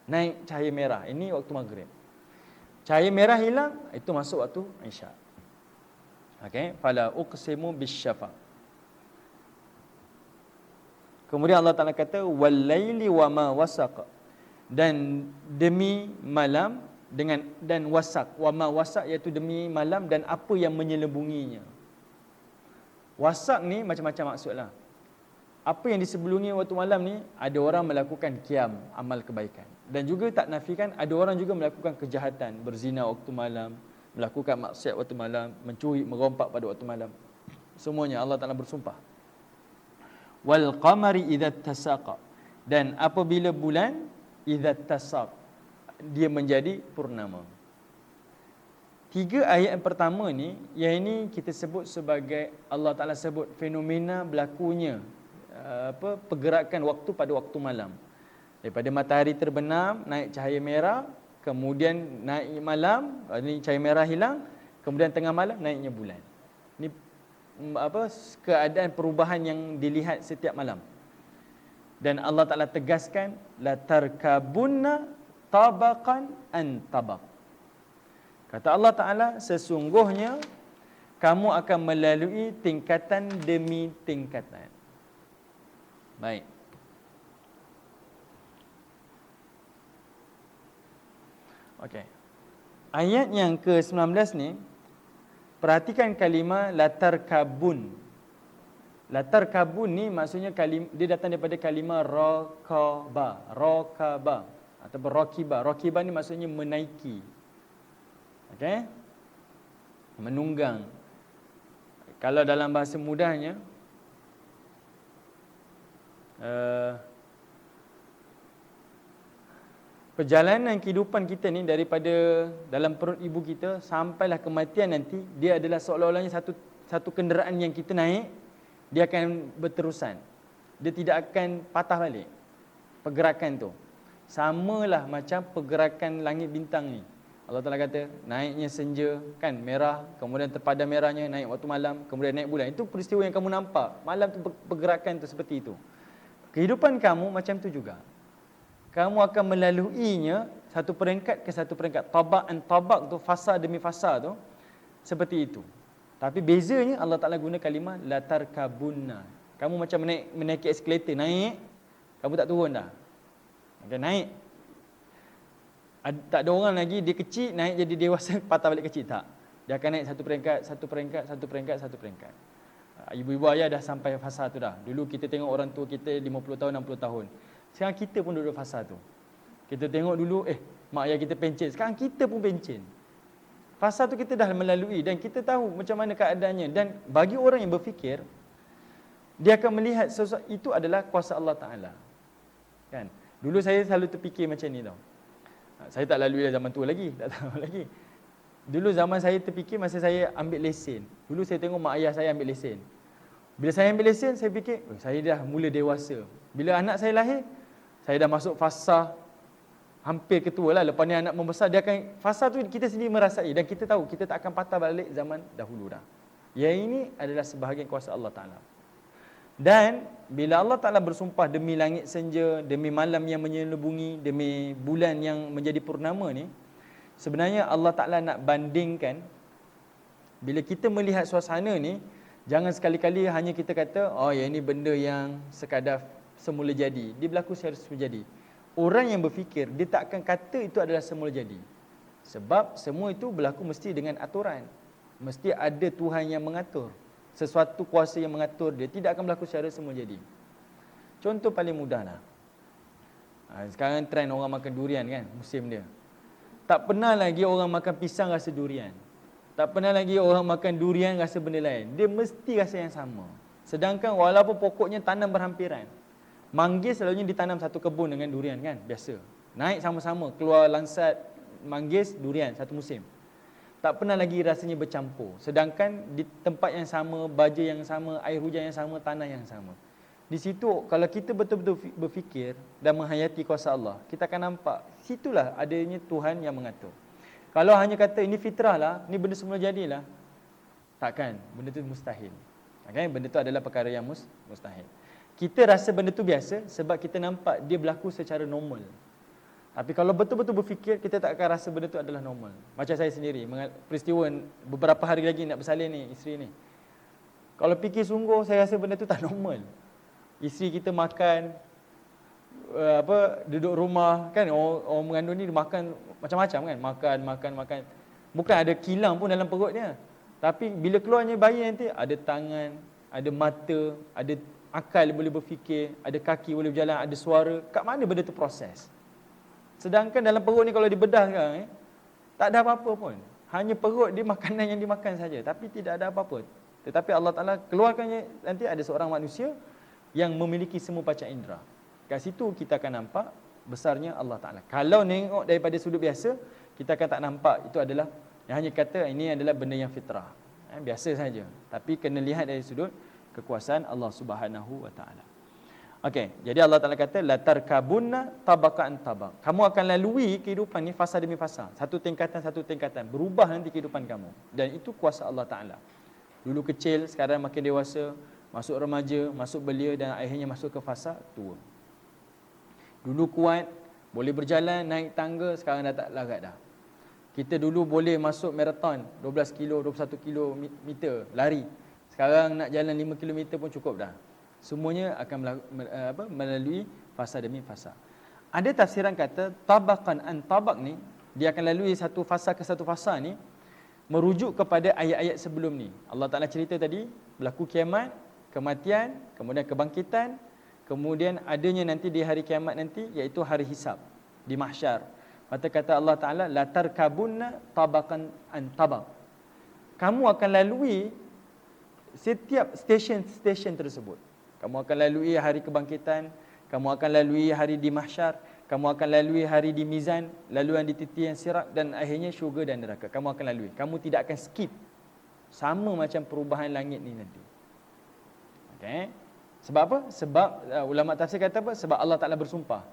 naik cahaya merah. Ini waktu maghrib. Cahaya merah hilang, itu masuk waktu isyak. Fala uqsimu bisyafaq. Kemudian Allah Ta'ala kata wal-laili wa ma wasaq, dan demi malam dan wasaq. Wa ma wasaq iaitu demi malam dan apa yang menyelubunginya. Wasaq ni macam-macam maksudlah. Apa yang disebelungi waktu malam ni, ada orang melakukan qiyam, amal kebaikan. Dan juga tak nafikan, ada orang juga melakukan kejahatan, berzina waktu malam, melakukan maksiat waktu malam, mencuri, merompak pada waktu malam. Semuanya Allah Ta'ala bersumpah. Wal qamari idza tasaqa, dan apabila bulan idza tasaq, dia menjadi purnama. 3 ayat yang pertama ni, yang ini kita sebut sebagai, Allah Ta'ala sebut fenomena berlakunya pergerakan waktu pada waktu malam. Daripada matahari terbenam, naik cahaya merah, kemudian naik malam, ini cahaya merah hilang, kemudian tengah malam naiknya bulan. Ini keadaan perubahan yang dilihat setiap malam. Dan Allah Ta'ala tegaskan la tarkabunna tabaqan an tabaq. Kata Allah Ta'ala, sesungguhnya kamu akan melalui tingkatan demi tingkatan. Baik. Okey. Ayat yang ke-19 ni, perhatikan kalimah latar kabun. Latar kabun ni maksudnya dia datang daripada kalimah raqaba ataupun raqiba. Raqiba ni maksudnya menaiki. Okey? Menunggang. Kalau dalam bahasa mudahnya, perjalanan kehidupan kita ni daripada dalam perut ibu kita sampailah kematian nanti, dia adalah seolah-olahnya satu kenderaan yang kita naik, dia akan berterusan. Dia tidak akan patah balik pergerakan tu. Samalah macam pergerakan langit bintang ni. Allah Ta'ala kata, naiknya senja, kan, merah, kemudian terpadam merahnya, naik waktu malam, kemudian naik bulan. Itu peristiwa yang kamu nampak. Malam tu pergerakan tu seperti itu. Kehidupan kamu macam tu juga. Kamu akan melaluinya satu peringkat ke satu peringkat. Tabak dan tabak tu, fasa demi fasa tu, seperti itu. Tapi bezanya Allah Ta'ala guna kalimah latar kabunna. Kamu macam menaiki eskalator, naik, kamu tak turun dah. Okay, naik. Tak ada orang lagi, dia kecil, naik jadi dewasa, patah balik kecil. Tak. Dia akan naik satu peringkat, satu peringkat, satu peringkat, satu peringkat. Ibu-ibu ayah dah sampai fasa tu dah. Dulu kita tengok orang tua kita 50 tahun, 60 tahun. Sekarang kita pun duduk fasa tu. Kita tengok dulu, mak ayah kita pencen. Sekarang kita pun pencen. Fasa tu kita dah melalui dan kita tahu macam mana keadaannya. Dan bagi orang yang berfikir, dia akan melihat sesuatu itu adalah kuasa Allah Ta'ala. Kan? Dulu saya selalu terfikir macam ni tau. Saya tak lalui zaman tua lagi, tak tahu lagi. Dulu zaman saya terfikir masa saya ambil lesen. Dulu saya tengok mak ayah saya ambil lesen. Bila saya ambil lesen, saya fikir, saya dah mula dewasa. Bila anak saya lahir, saya dah masuk fasa hampir ketua lah. Lepas ni anak membesar, dia akan, fasa tu kita sendiri merasai. Dan kita tahu, kita tak akan patah balik zaman dahulu dah. Yang ini adalah sebahagian kuasa Allah Ta'ala. Dan bila Allah Ta'ala bersumpah demi langit senja, demi malam yang menyelubungi, demi bulan yang menjadi purnama ni, sebenarnya Allah Ta'ala nak bandingkan, bila kita melihat suasana ni, jangan sekali-kali hanya kita kata, oh ya ini benda yang sekadar semula jadi. Dia berlaku secara semula jadi. Orang yang berfikir, dia tak akan kata itu adalah semula jadi. Sebab semua itu berlaku mesti dengan aturan. Mesti ada Tuhan yang mengatur. Sesuatu kuasa yang mengatur dia. Tidak akan berlaku secara semula jadi. Contoh paling mudah lah. Sekarang trend orang makan durian kan, musim dia. Tak pernah lagi orang makan pisang rasa durian. Tak pernah lagi orang makan durian rasa benda lain. Dia mesti rasa yang sama. Sedangkan walaupun pokoknya tanam berhampiran. Manggis selalunya ditanam satu kebun dengan durian kan, biasa. Naik sama-sama, keluar lansat manggis, durian, satu musim. Tak pernah lagi rasanya bercampur. Sedangkan di tempat yang sama, baja yang sama, air hujan yang sama, tanah yang sama. Di situ, kalau kita betul-betul berfikir dan menghayati kuasa Allah, kita akan nampak, situlah adanya Tuhan yang mengatur. Kalau hanya kata, ini fitrah lah, ini benda semula jadilah, takkan, benda itu mustahil. Okay? Benda itu adalah perkara yang mustahil. Kita rasa benda tu biasa sebab kita nampak dia berlaku secara normal. Tapi kalau betul-betul berfikir, kita tak akan rasa benda tu adalah normal. Macam saya sendiri, peristiwa beberapa hari lagi nak bersalin ni, isteri ni. Kalau fikir sungguh, saya rasa benda tu tak normal. Isteri kita makan, duduk rumah, kan orang mengandung ni makan macam-macam kan. Makan. Bukan ada kilang pun dalam perut dia. Tapi bila keluarnya bayi nanti, ada tangan, ada mata, ada akal boleh berfikir, ada kaki boleh berjalan, ada suara. Kat mana benda tu proses? Sedangkan dalam perut ni kalau dibedah sekarang, tak ada apa-apa pun. Hanya perut dia makanan yang dimakan saja, tapi tidak ada apa-apa. Tetapi Allah Ta'ala keluarkannya, nanti ada seorang manusia yang memiliki semua panca indera. Kat situ kita akan nampak besarnya Allah Ta'ala. Kalau tengok daripada sudut biasa, kita akan tak nampak itu adalah, yang hanya kata ini adalah benda yang fitrah. Biasa saja. Tapi kena lihat dari sudut kekuasaan Allah Subhanahu wa Ta'ala. Okey, jadi Allah Ta'ala kata latar kabunna tabaqan tabaq. Kamu akan lalui kehidupan ni fasa demi fasa, satu tingkatan, berubah nanti kehidupan kamu. Dan itu kuasa Allah Ta'ala. Dulu kecil, sekarang makin dewasa, masuk remaja, masuk belia dan akhirnya masuk ke fasa tua. Dulu kuat, boleh berjalan, naik tangga, sekarang dah tak larat dah. Kita dulu boleh masuk maraton 12 kilo, 21 kilometer lari. Sekarang nak jalan 5 km pun cukup dah. Semuanya akan melalui fasa demi fasa. Ada tafsiran kata tabaqan an tabaq ni, dia akan lalui satu fasa ke satu fasa ni, merujuk kepada ayat-ayat sebelum ni. Allah Ta'ala cerita tadi, berlaku kiamat, kematian, kemudian kebangkitan, kemudian adanya nanti di hari kiamat nanti, iaitu hari hisab, di mahsyar. Maka kata Allah Ta'ala, latar kabunna tabaqan an tabaq. Kamu akan lalui setiap stesen tersebut. Kamu akan lalui hari kebangkitan, kamu akan lalui hari di mahsyar, kamu akan lalui hari di mizan, laluan di titian sirat, dan akhirnya syurga dan neraka. Kamu akan lalui. Kamu tidak akan skip. Sama macam perubahan langit ni nanti. Okay. Sebab apa? Sebab ulama tafsir kata apa? Sebab Allah Ta'ala bersumpah.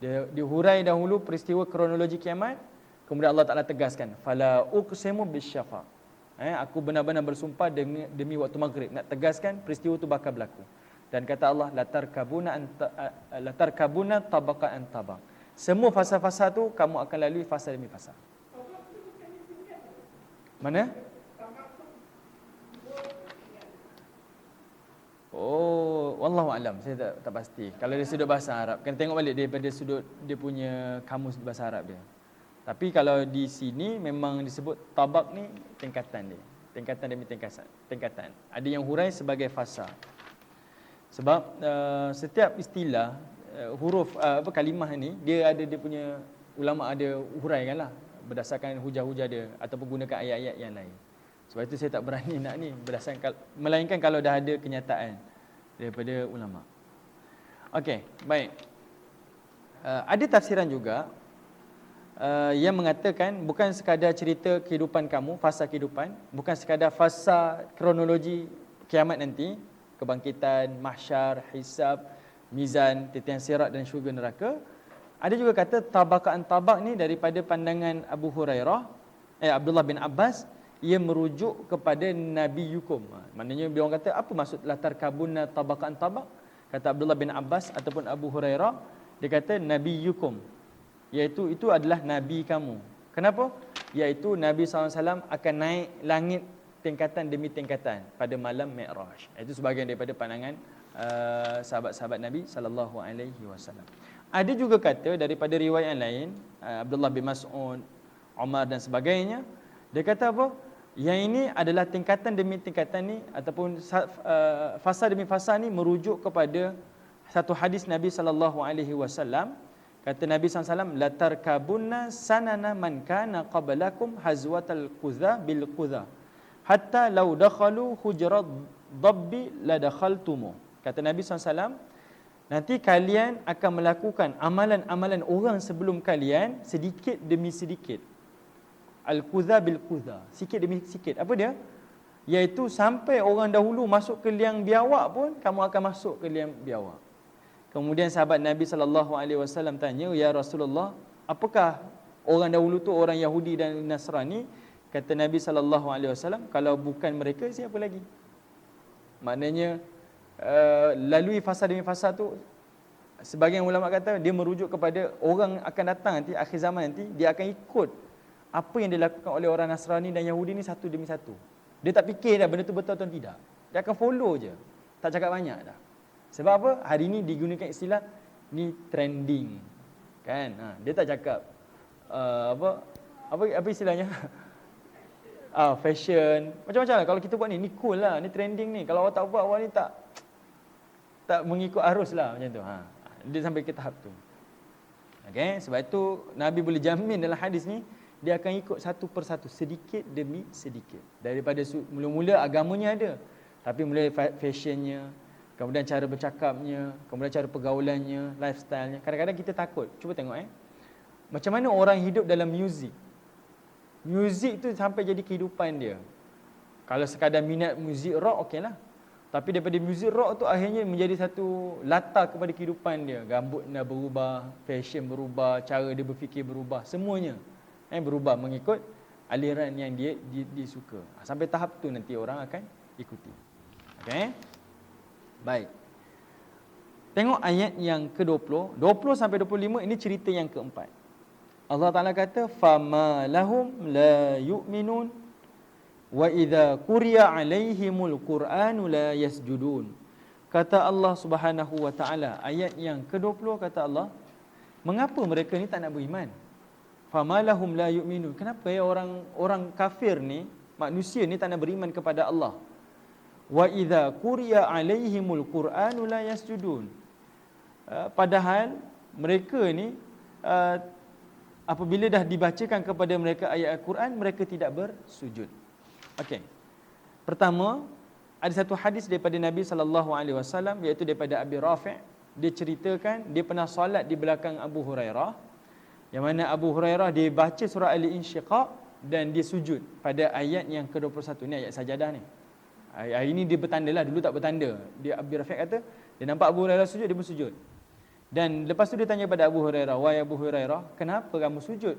Dia hurai dahulu peristiwa kronologi kiamat, kemudian Allah Ta'ala tegaskan, fala uqsimu bisyafaq. Aku benar-benar bersumpah demi waktu maghrib, nak tegaskan peristiwa itu bakal berlaku. Dan kata Allah, latarkabuna tabaqan tabaq. Semua fasa-fasa tu kamu akan lalui fasa demi fasa. Mana? Oh, wallahu alam, saya tak pasti. Kalau dari sudut bahasa Arab, kena tengok balik daripada sudut dia punya kamus bahasa Arab dia. Tapi kalau di sini memang disebut tabak ni tingkatan dia. Tingkatan demi tingkatan. Ada yang hurai sebagai fasa. Sebab setiap istilah huruf kalimah ni dia ada dia punya, ulama ada huraikanlah berdasarkan hujah-hujah dia ataupun gunakan ayat-ayat yang lain. Sebab itu saya tak berani nak ni berdasarkan, melainkan kalau dah ada kenyataan daripada ulama. Okey, baik. Ada tafsiran juga yang mengatakan bukan sekadar cerita kehidupan kamu, fasa kehidupan, bukan sekadar fasa kronologi kiamat nanti, kebangkitan, mahsyar, hisab, mizan, titian sirat dan syurga neraka. Ada juga kata tabaqan tabaq ni daripada pandangan Abu Hurairah, Abdullah bin Abbas, ia merujuk kepada Nabi Yukum. Maknanya dia orang kata apa maksud latar kabuna tabaqan tabaq? Kata Abdullah bin Abbas ataupun Abu Hurairah, dia kata Nabi Yukum, iaitu itu adalah Nabi kamu. Kenapa? Iaitu Nabi SAW akan naik langit tingkatan demi tingkatan pada malam Mi'raj. Itu sebahagian daripada pandangan sahabat-sahabat Nabi SAW. Ada juga kata daripada riwayat yang lain, Abdullah bin Mas'ud, Umar dan sebagainya, dia kata apa? Yang ini adalah tingkatan demi tingkatan ni ataupun fasa demi fasa ni merujuk kepada satu hadis Nabi SAW. Kata Nabi SAW, latarkabunna sanana man kana qablakum hazwatal qudha bil qudha hatta law dakhalu hujrat dabbi la dakhaltumu. Kata Nabi SAW, nanti kalian akan melakukan amalan-amalan orang sebelum kalian sedikit demi sedikit. Al-qudha bil qudha, sikit demi sikit. Apa dia? Iaitu sampai orang dahulu masuk ke liang biawak pun kamu akan masuk ke liang biawak. Kemudian sahabat Nabi SAW tanya, ya Rasulullah, apakah orang dahulu tu orang Yahudi dan Nasrani? Kata Nabi SAW, kalau bukan mereka siapa lagi? Maknanya lalui fasa demi fasa tu, sebagian ulama kata dia merujuk kepada orang akan datang nanti, akhir zaman nanti, dia akan ikut apa yang dilakukan oleh orang Nasrani dan Yahudi ni satu demi satu. Dia tak fikir dah benda tu betul atau tidak. Dia akan follow je, tak cakap banyak dah. Sebab apa? Hari ni digunakan istilah ni trending, kan? Dia tak cakap apa istilahnya? Fashion, macam-macam lah. Kalau kita buat ni cool lah, ni trending ni. Kalau awak tak buat, awak ni tak mengikut arus lah, macam tu. Dia sampai ke tahap tu. Okay? Sebab itu Nabi boleh jamin dalam hadis ni, dia akan ikut satu persatu, sedikit demi sedikit. Daripada mula-mula agamanya ada, tapi mulai fashionnya, kemudian cara bercakapnya, kemudian cara pergaulannya, lifestyle-nya. Kadang-kadang kita takut. Cuba tengok macam mana orang hidup dalam muzik. Muzik tu sampai jadi kehidupan dia. Kalau sekadar minat muzik rock, okeylah. Tapi daripada muzik rock tu akhirnya menjadi satu latar kepada kehidupan dia. Rambut dah berubah, fashion berubah, cara dia berfikir berubah, semuanya berubah mengikut aliran yang dia suka. Sampai tahap tu nanti orang akan ikuti. Okey. Baik. Tengok ayat yang ke-20, 20 sampai 25, ini cerita yang keempat. Allah Ta'ala kata, fama lahum la yu'minun wa idza quriya 'alaihimul qur'anu la yasjudun. Kata Allah Subhanahu wa Ta'ala, ayat yang ke-20 kata Allah, mengapa mereka ni tak nak beriman? Fama lahum la yu'minun. Kenapa orang kafir ni, manusia ni tak nak beriman kepada Allah? Wa idza quriya 'alaihimul qur'anu la yasjudun. Padahal mereka ni apabila dah dibacakan kepada mereka ayat Al-Quran, mereka tidak bersujud. Okey. Pertama, ada satu hadis daripada Nabi SAW, iaitu daripada Abi Rafi', dia ceritakan dia pernah solat di belakang Abu Hurairah, yang mana Abu Hurairah dia baca surah Al-Insyiqaq dan dia sujud pada ayat yang ke-21. Ni ayat sajadah ni. Hari ini dia bertanda lah, dulu tak bertanda. Dia Abi Rafiq kata, dia nampak Abu Hurairah sujud, dia pun sujud. Dan lepas tu dia tanya pada Abu Hurairah, "Wahai Abu Hurairah, kenapa kamu sujud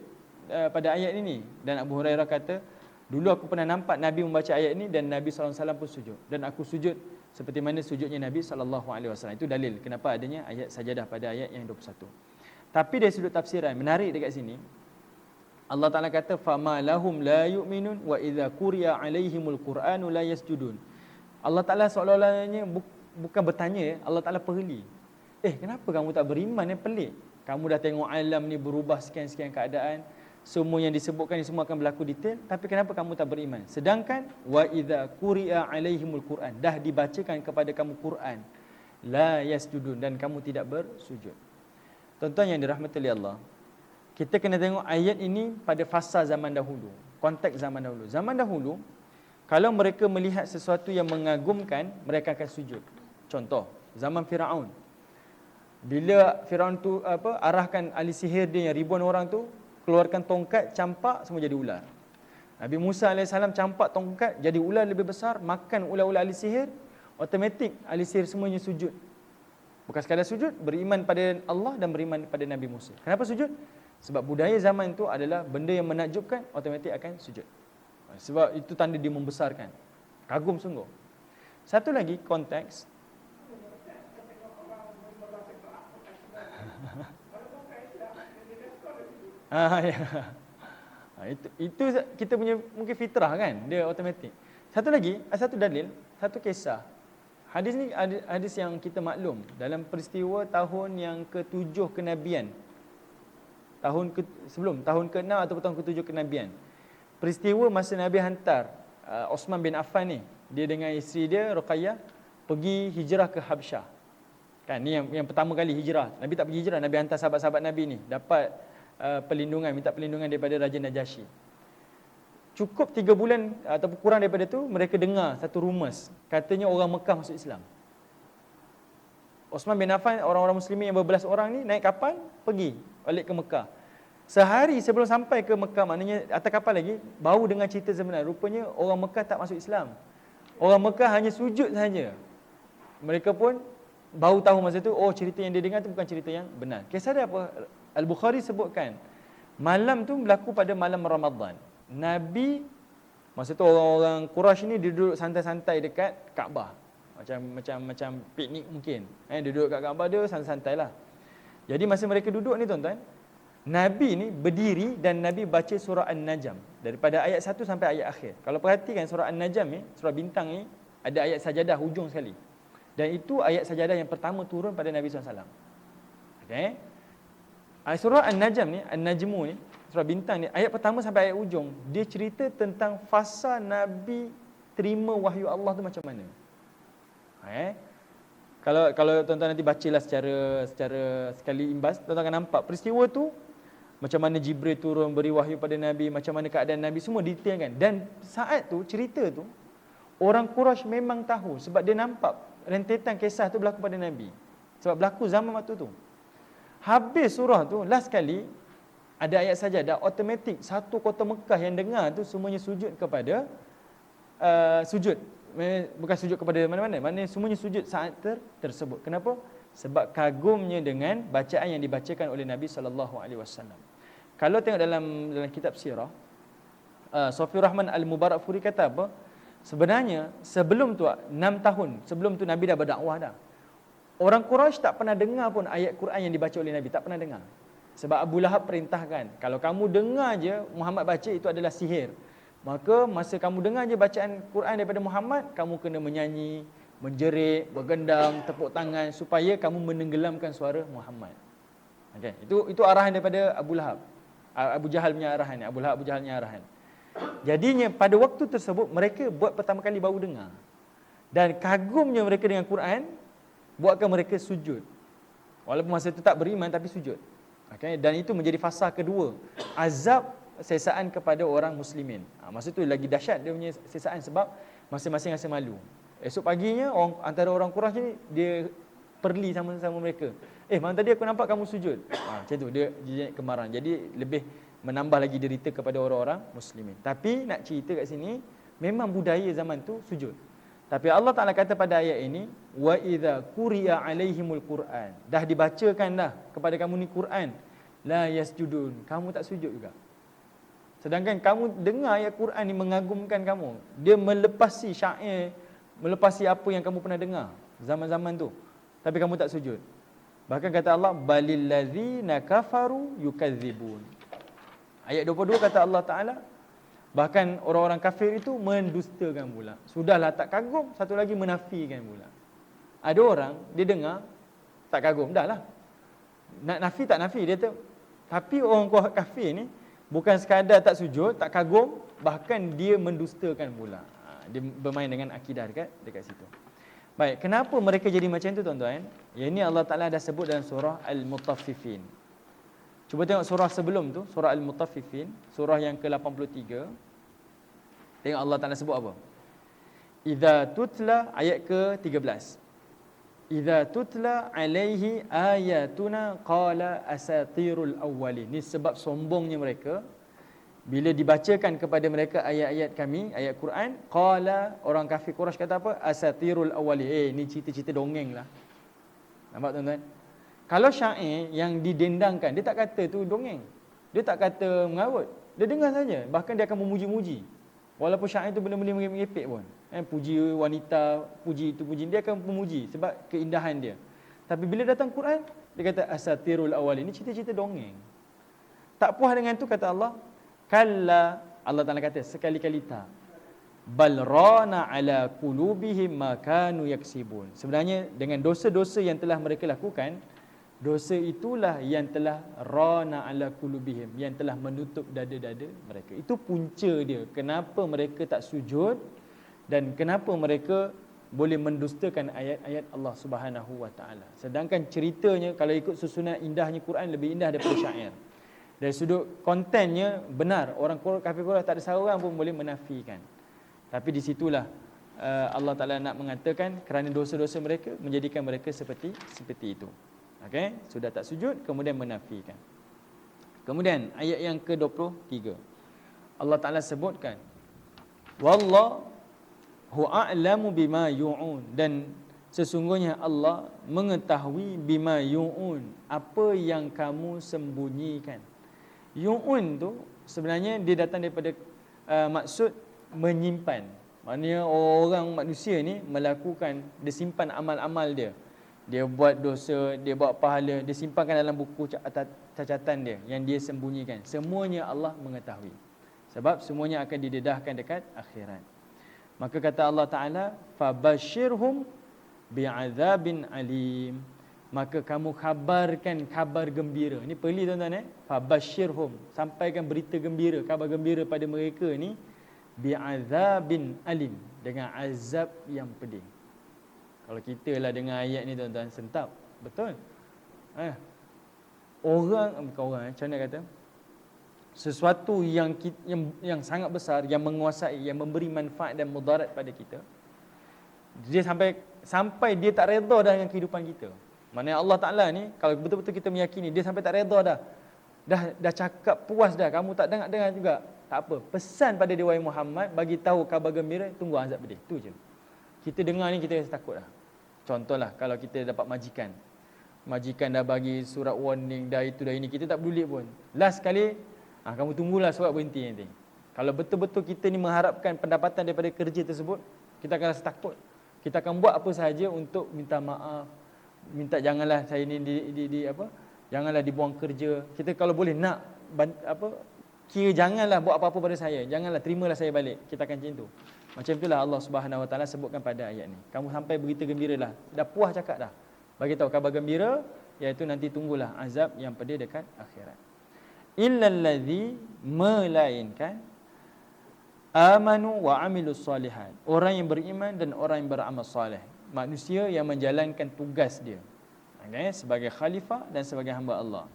pada ayat ini?" Dan Abu Hurairah kata, "Dulu aku pernah nampak Nabi membaca ayat ini dan Nabi SAW pun sujud. Dan aku sujud seperti mana sujudnya Nabi SAW." Itu dalil kenapa adanya ayat sajadah pada ayat yang 21. Tapi dari sudut tafsiran, menarik dekat sini, Allah Ta'ala kata, "Fama lahum la yu'minun wa idza quriya 'alaihimul Qur'anu la yasjudun." Allah Ta'ala seolah-olahnya bukan bertanya, Allah Ta'ala perli. Kenapa kamu tak beriman? Yang pelik. Kamu dah tengok alam ni berubah sekian-sekian keadaan, semua yang disebutkan ni semua akan berlaku detail, tapi kenapa kamu tak beriman? Sedangkan wa idza quri'a 'alaihimul Qur'an, dah dibacakan kepada kamu Quran, la yasjudun, dan kamu tidak bersujud. Tuan-tuan yang dirahmati oleh Allah, kita kena tengok ayat ini pada fasa zaman dahulu, konteks zaman dahulu. Zaman dahulu, kalau mereka melihat sesuatu yang mengagumkan, mereka akan sujud. Contoh, zaman Firaun. Bila Firaun tu arahkan ahli sihir dia yang ribuan orang tu, keluarkan tongkat, campak, semua jadi ular. Nabi Musa AS campak tongkat, jadi ular lebih besar, makan ular-ular ahli sihir, automatik ahli sihir semuanya sujud. Bukan sekadar sujud, beriman pada Allah dan beriman pada Nabi Musa. Kenapa sujud? Sebab budaya zaman itu adalah benda yang menakjubkan, automatik akan sujud. Sebab itu tanda dia membesarkan. Kagum sungguh. Satu lagi konteks. Ya. Itu kita punya mungkin fitrah kan, dia automatik. Satu lagi, satu dalil, satu kisah. Hadis ni hadis yang kita maklum dalam peristiwa tahun yang ke-7 kenabian. Tahun ke-6 atau tahun ke-7 kenabian. Peristiwa masa Nabi hantar Osman bin Affan ni, dia dengan isteri dia Ruqayyah pergi hijrah ke Habsyah. Kan ni yang pertama kali hijrah. Nabi tak pergi hijrah, Nabi hantar sahabat-sahabat Nabi ni dapat minta perlindungan daripada Raja Najasyi. Cukup 3 bulan ataupun kurang daripada tu, mereka dengar satu rumus, katanya orang Mekah masuk Islam. Osman bin Affan, orang-orang muslimin yang berbelas orang ni naik kapal pergi balik ke Mekah. Sehari sebelum sampai ke Mekah, maknanya atas kapal lagi, baru dengar cerita sebenar. Rupanya orang Mekah tak masuk Islam. Orang Mekah hanya sujud saja. Mereka pun baru tahu masa tu, cerita yang dia dengar tu bukan cerita yang benar. Kisah dia apa? Al-Bukhari sebutkan, malam tu berlaku pada malam Ramadan. Nabi, masa tu orang-orang Quraisy ni dia duduk santai-santai dekat Kaabah. Macam piknik mungkin. Dia duduk kat Kaabah dia santai-santai lah. Jadi masa mereka duduk ni tuan-tuan, Nabi ni berdiri dan Nabi baca surah An-Najm daripada ayat 1 sampai ayat akhir. Kalau perhatikan surah An-Najm ni, surah bintang ni, ada ayat sajadah hujung sekali. Dan itu ayat sajadah yang pertama turun pada Nabi SAW. Okay? Surah An-Najm ni, An-Najmu ni, surah bintang ni, ayat pertama sampai ayat hujung, dia cerita tentang fasa Nabi terima wahyu Allah tu macam mana. Kalau tuan-tuan nanti bacalah secara sekali imbas, tuan-tuan akan nampak peristiwa tu, macam mana Jibril turun beri wahyu pada Nabi, macam mana keadaan Nabi, semua detailkan. Dan saat tu, cerita tu, orang Quraisy memang tahu sebab dia nampak rentetan kisah tu berlaku pada Nabi. Sebab berlaku zaman waktu tu. Habis surah tu, last kali ada ayat sajadah, automatik satu kota Mekah yang dengar tu semuanya sujud kepada sujud. Bukan sujud kepada mana-mana, maknanya semuanya sujud saat tersebut. Kenapa? Sebab kagumnya dengan bacaan yang dibacakan oleh Nabi SAW. Kalau tengok dalam kitab sirah, Safiur Rahman Al-Mubarakfuri kata apa? Sebenarnya sebelum tu 6 tahun sebelum tu Nabi dah berdakwah dah. Orang Quraisy tak pernah dengar pun ayat Quran yang dibaca oleh Nabi, tak pernah dengar. Sebab Abu Lahab perintahkan, kalau kamu dengar je Muhammad baca, itu adalah sihir. Maka masa kamu dengar je bacaan Quran daripada Muhammad, kamu kena menyanyi, menjerit, bergendang, tepuk tangan supaya kamu menenggelamkan suara Muhammad. Okay. Itu arahan daripada Abu Lahab. Abu Jahal punya arahan, Abu Lahab, Abu Jahal punya arahan. Jadinya pada waktu tersebut mereka buat pertama kali baru dengar. Dan kagumnya mereka dengan Quran buatkan mereka sujud. Walaupun masa itu tak beriman tapi sujud. Okay? Dan itu menjadi fasa kedua, azab sesaan kepada orang muslimin. Masa tu lagi dahsyat dia punya sesaan sebab masing-masing rasa malu. Esok paginya antara orang Quraisy ni dia perli sama-sama mereka. Malam tadi aku nampak kamu sujud. Macam tu dia kemarahan. Jadi lebih menambah lagi derita kepada orang-orang muslimin. Tapi nak cerita kat sini, memang budaya zaman tu sujud. Tapi Allah Ta'ala kata pada ayat ini, wa idza quri'a alaihimul Quran. Dah dibacakan dah kepada kamu ni Quran, la yasjudun. Kamu tak sujud juga. Sedangkan kamu dengar ayat Quran ni mengagumkan kamu. Dia melepasi syair, melepasi apa yang kamu pernah dengar zaman-zaman tu. Tapi kamu tak sujud. Bahkan kata Allah, balil ladzina kafaru yukadzibun. Ayat 22 kata Allah Ta'ala, bahkan orang-orang kafir itu mendustakan pula. Sudahlah tak kagum, satu lagi menafikan pula. Ada orang, dia dengar, tak kagum, dah lah. Nak nafi tak nafi, dia tu. Tapi orang kafir ni, bukan sekadar tak sujud, tak kagum, bahkan dia mendustakan pula. Dia bermain dengan akidah dekat situ. Baik, kenapa mereka jadi macam tu tuan-tuan? Yang ini Allah Ta'ala dah sebut dalam surah Al-Mutaffifin. Cuba tengok surah sebelum tu, surah Al-Mutaffifin, surah yang ke-83. Tengok Allah Ta'ala sebut apa? Idza tutla, ayat ke-13. Idza tutla alaihi ayatuna qala asatirul awwalin. Ni sebab sombongnya mereka. Bila dibacakan kepada mereka ayat-ayat kami, ayat Quran, qala, orang kafir Quraisy kata apa? Asatirul awwalin. Ni cerita-cerita dongeng lah. Nampak tuan-tuan? Kalau syair yang didendangkan, dia tak kata tu dongeng. Dia tak kata mengarut. Dia dengar saja. Bahkan dia akan memuji-muji. Walaupun syair tu benda-benda mengepek pun. Puji wanita, puji itu, puji. Dia akan memuji sebab keindahan dia. Tapi bila datang Quran, dia kata asatirul awwalin. Ini cerita-cerita dongeng. Tak puas dengan tu kata Allah, kalla, Allah Ta'ala kata sekali-kali tak. Bal rana ala qulubihim ma kanu yaksibun. Sebenarnya dengan dosa-dosa yang telah mereka lakukan, dosa itulah yang telah rana ala qulubihim, yang telah menutup dada-dada mereka. Itu punca dia. Kenapa mereka tak sujud dan kenapa mereka boleh mendustakan ayat-ayat Allah Subhanahu wa taala. Sedangkan ceritanya kalau ikut susunan indahnya Quran lebih indah daripada syair. Dari sudut kontennya benar, orang kafir Quraisy tak ada seorang pun boleh menafikan. Tapi di situlah Allah Ta'ala nak mengatakan kerana dosa-dosa mereka menjadikan mereka seperti itu. Okey, sudah tak sujud kemudian menafikan. Kemudian ayat yang ke-23. Allah Ta'ala sebutkan wallahu a'lamu bima yu'un, dan sesungguhnya Allah mengetahui bima yu'un, apa yang kamu sembunyikan. Yu'un tu sebenarnya dia datang daripada maksud menyimpan. Maknanya orang manusia ni melakukan, dia simpan amal-amal dia. Dia buat dosa, dia buat pahala, dia simpankan dalam buku catatan dia yang dia sembunyikan. Semuanya Allah mengetahui. Sebab semuanya akan didedahkan dekat akhirat. Maka kata Allah Ta'ala, fabashirhum bi'adzabin alim. Maka kamu kabarkan kabar gembira. Ini perli tuan-tuan fabashirhum, sampaikan berita gembira, kabar gembira pada mereka ni bi'adzabin alim, dengan azab yang pedih. Kalau kita lah dengar ayat ni tuan-tuan, sentap. Betul? Macam mana kata? Sesuatu yang sangat besar, yang menguasai, yang memberi manfaat dan mudarat pada kita. Dia sampai dia tak redha dah dengan kehidupan kita. Maknanya Allah Ta'ala ni, kalau betul-betul kita meyakini, dia sampai tak redha dah. Dah cakap puas dah, kamu tak dengar juga. Tak apa, pesan pada dia wahai Muhammad, bagi tahu kabar gembira, tunggu azab pedih. Tu je. Kita dengar ni kita rasa takut dah. Contohlah kalau kita dapat majikan dah bagi surat warning, dah itu dah ini, kita tak peduli pun. Last kali, kamu tunggulah surat berhenti nanti. Kalau betul-betul kita ni mengharapkan pendapatan daripada kerja tersebut, kita akan rasa takut. Kita akan buat apa sahaja untuk minta maaf, minta janganlah saya ni janganlah dibuang kerja. Kita kalau boleh nak kira janganlah buat apa-apa pada saya, janganlah terimalah saya balik. Kita akan macam tu. Macam itulah Allah Subhanahu Wa Taala sebutkan pada ayat ni. Kamu sampai berita gembiralah. Dah puas cakap dah. Bagi tahu kabar gembira, iaitu nanti tunggulah azab yang pedih dekat akhirat. Illal ladzi, melainkan amanu wa amilus solihat. Orang yang beriman dan orang yang beramal soleh. Manusia yang menjalankan tugas dia. Okay? Sebagai khalifah dan sebagai hamba Allah.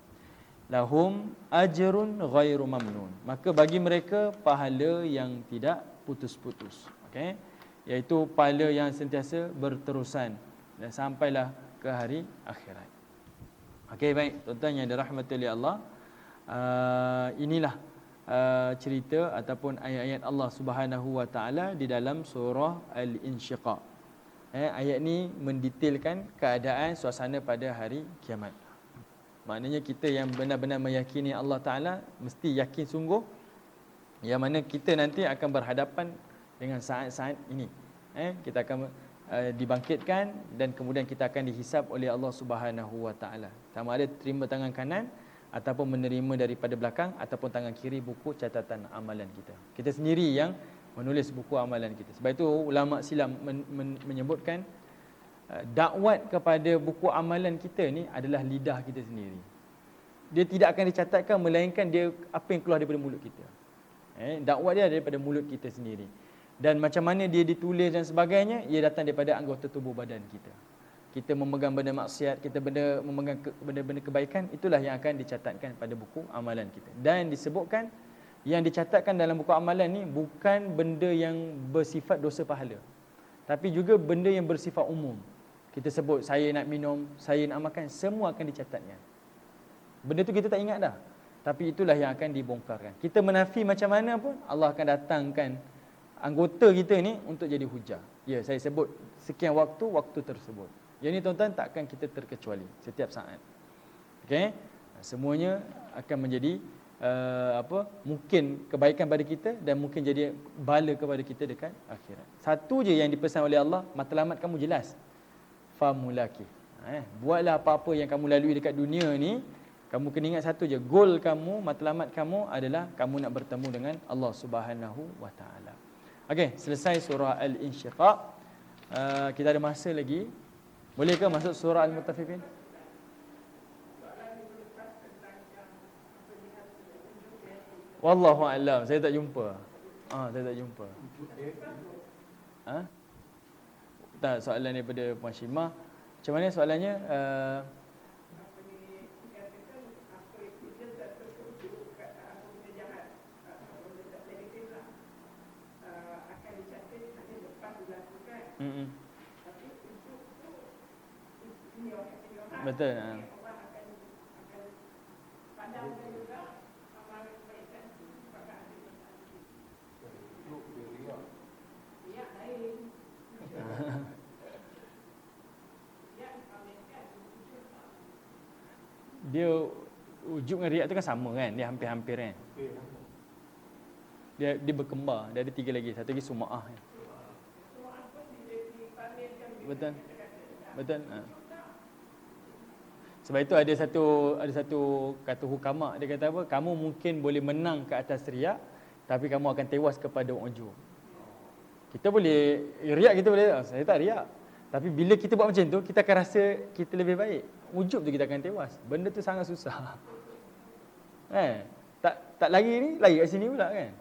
Lahum ajrun ghairu mamnun. Maka bagi mereka pahala yang tidak putus-putus. Okey, iaitu pahala yang sentiasa berterusan dan sampailah ke hari akhirat. Okey, baik, tuan-tuan yang dirahmati oleh Allah, inilah cerita ataupun ayat-ayat Allah Subhanahu Wa Taala di dalam surah Al-Insyiqaq. Ayat ni mendetailkan keadaan suasana pada hari kiamat. Maknanya kita yang benar-benar meyakini Allah Ta'ala mesti yakin sungguh yang mana kita nanti akan berhadapan dengan saat-saat ini. Kita akan dibangkitkan dan kemudian kita akan dihisap oleh Allah Subhanahu Wa Ta'ala. Sama ada terima tangan kanan ataupun menerima daripada belakang ataupun tangan kiri buku catatan amalan kita. Kita sendiri yang menulis buku amalan kita. Sebab itu ulama silam menyebutkan dakwat kepada buku amalan kita ni adalah lidah kita sendiri. Dia tidak akan dicatatkan melainkan dia apa yang keluar daripada mulut kita. Dakwat dia daripada mulut kita sendiri. Dan macam mana dia ditulis dan sebagainya, ia datang daripada anggota tubuh badan kita. Kita memegang benda maksiat, kita memegang benda-benda kebaikan, itulah yang akan dicatatkan pada buku amalan kita. Dan disebutkan yang dicatatkan dalam buku amalan ni bukan benda yang bersifat dosa pahala, tapi juga benda yang bersifat umum. Kita sebut saya nak minum, saya nak makan, semua akan dicatatnya. Benda tu kita tak ingat dah, tapi itulah yang akan dibongkarkan. Kita menafi macam mana pun, Allah akan datangkan anggota kita ni untuk jadi hujah. Ya, saya sebut sekian waktu tersebut. Yang ni tuan-tuan takkan kita terkecuali setiap saat. Okey? Semuanya akan menjadi mungkin kebaikan pada kita dan mungkin jadi bala kepada kita dekat akhirat. Satu je yang dipesan oleh Allah, matlamat kamu jelas. Famulaki. Buatlah apa-apa yang kamu lalui dekat dunia ni, kamu kena ingat satu je, goal kamu, matlamat kamu adalah kamu nak bertemu dengan Allah Subhanahu Wa Taala. Okey, selesai surah Al-Insyiqaq. Kita ada masa lagi. Boleh ke masuk surah Al-Mutaffifin? Wallahu a'lam. Saya tak jumpa. Saya tak jumpa. Tak, soalan daripada Puan Syimah. Macam mana soalannya? Betul. Dia ujub dengan riak tu kan sama kan, dia hampir-hampir kan. Dia berkembar, dia ada 3 lagi, satu lagi suma'ah kan. Betul. Betul. Sebab itu ada satu kata hukama, dia kata apa? Kamu mungkin boleh menang ke atas riak, tapi kamu akan tewas kepada ujub. Kita boleh riak, kita boleh saya tak riak. Tapi bila kita buat macam tu, kita akan rasa kita lebih baik. Ujub tu kita akan tewas. Benda tu sangat susah. Tak lari kat sini pula kan.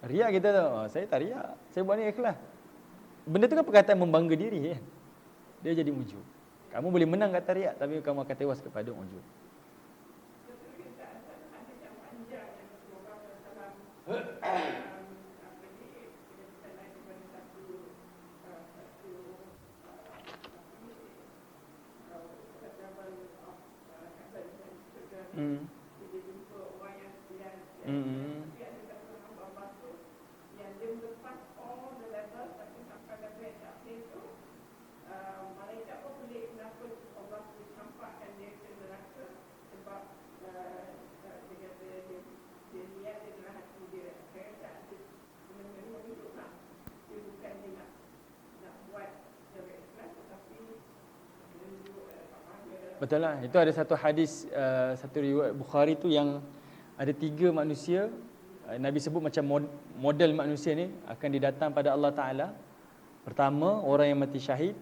Riak kita tu, saya tak riak, saya buat ni ikhlas. Benda tu kan perkataan membangga diri kan. Dia jadi ujub. Kamu boleh menang kata riak, tapi kamu akan tewas kepada ujub. Betul lah. Itu ada satu hadis, satu riwayat Bukhari tu yang ada 3 manusia. Nabi sebut macam model manusia ni akan didatang pada Allah Ta'ala. Pertama, orang yang mati syahid.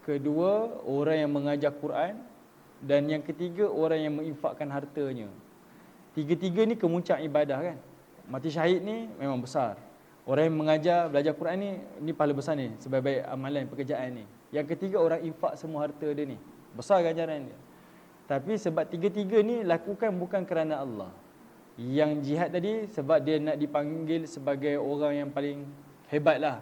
Kedua, orang yang mengajar Quran. Dan yang ketiga, orang yang menginfakkan hartanya. 3-3 ni kemuncak ibadah kan. Mati syahid ni memang besar. Orang yang mengajar, belajar Quran ni pahala besar ni, sebaik-baik amalan pekerjaan ni. Yang ketiga, orang infak semua harta dia ni. Besar ganjaran dia. Tapi sebab 3-3 ni lakukan bukan kerana Allah. Yang jihad tadi sebab dia nak dipanggil sebagai orang yang paling hebat lah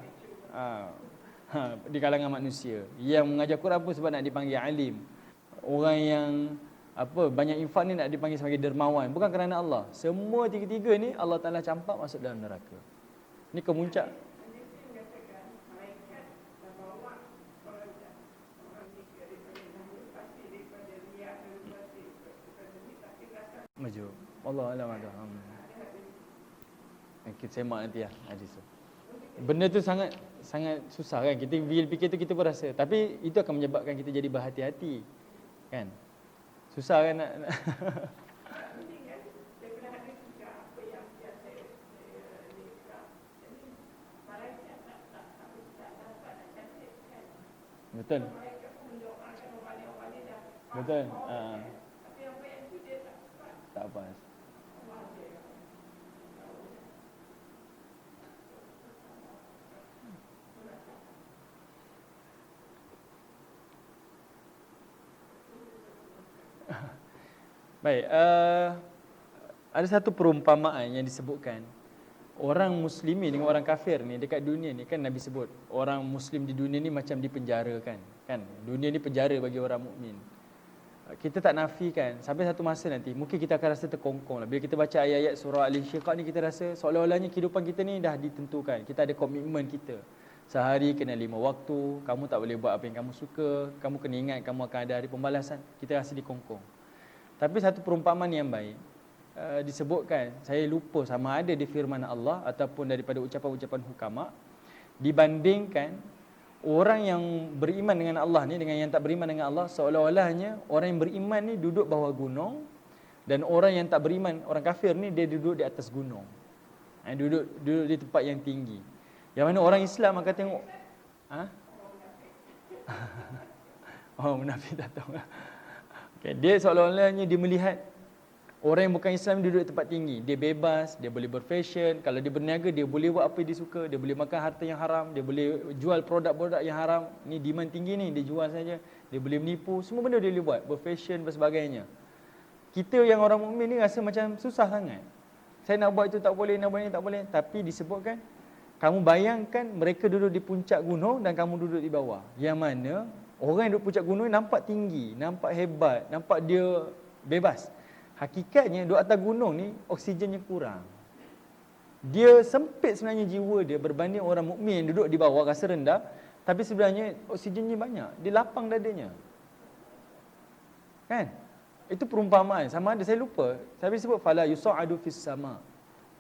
di kalangan manusia. Yang mengajar Quran pun sebab nak dipanggil alim. Orang yang banyak infak ni nak dipanggil sebagai dermawan, bukan kerana Allah. Semua tiga-tiga ni Allah Taala campak masuk dalam neraka. Ni kemuncak. Maju. Allah alam ada. Kita semak nanti lah hadis tu. Benda tu sangat susah kan. Kita bila fikir tu kita pun rasa. Tapi itu akan menyebabkan kita jadi berhati-hati. Kan? Susah kan nak Betul. Betul. Tak apa. Baik, ada satu perumpamaan yang disebutkan. Orang muslimi dengan orang kafir ni dekat dunia ni kan Nabi sebut, orang muslim di dunia ni macam dipenjarakan, kan? Dunia ni penjara bagi orang mukmin. Kita tak nafikan sampai satu masa nanti mungkin kita akan rasa terkongkong lah. Bila kita baca ayat-ayat surah Al-Insyiqaq ni kita rasa seolah-olahnya kehidupan kita ni dah ditentukan. Kita ada komitmen kita. Sehari kena 5 waktu, kamu tak boleh buat apa yang kamu suka, kamu kena ingat kamu akan ada hari pembalasan. Kita rasa dikongkong. Tapi satu perumpamaan yang baik disebutkan, saya lupa sama ada di firman Allah ataupun daripada ucapan-ucapan hukama, dibandingkan orang yang beriman dengan Allah ni dengan yang tak beriman dengan Allah, seolah-olahnya orang yang beriman ni duduk bawah gunung dan orang yang tak beriman, orang kafir ni dia duduk di atas gunung. Duduk di tempat yang tinggi. Yang mana orang Islam akan tengok oh, munafik tak tahu. Okay, dia seolah-olahnya dia melihat orang yang bukan Islam duduk di tempat tinggi. Dia bebas, dia boleh berfashion. Kalau dia berniaga, dia boleh buat apa yang dia suka. Dia boleh makan harta yang haram. Dia boleh jual produk-produk yang haram. Ni demand tinggi ni, dia jual saja. Dia boleh menipu. Semua benda dia boleh buat. Berfashion dan sebagainya. Kita yang orang mukmin ni rasa macam susah sangat. Saya nak buat itu tak boleh, nak buat ini tak boleh. Tapi disebutkan, kamu bayangkan mereka duduk di puncak gunung dan kamu duduk di bawah. Yang mana orang yang duduk puncak gunung nampak tinggi, nampak hebat, nampak dia bebas. Hakikatnya duduk atas gunung ni oksigennya kurang. Dia sempit sebenarnya jiwa dia berbanding orang mukmin duduk di bawah rasa rendah, tapi sebenarnya oksigennya banyak. Dia lapang dadanya. Kan? Itu perumpamaan. Sama ada saya lupa. Saya sebut fala yusa'adu fis sama.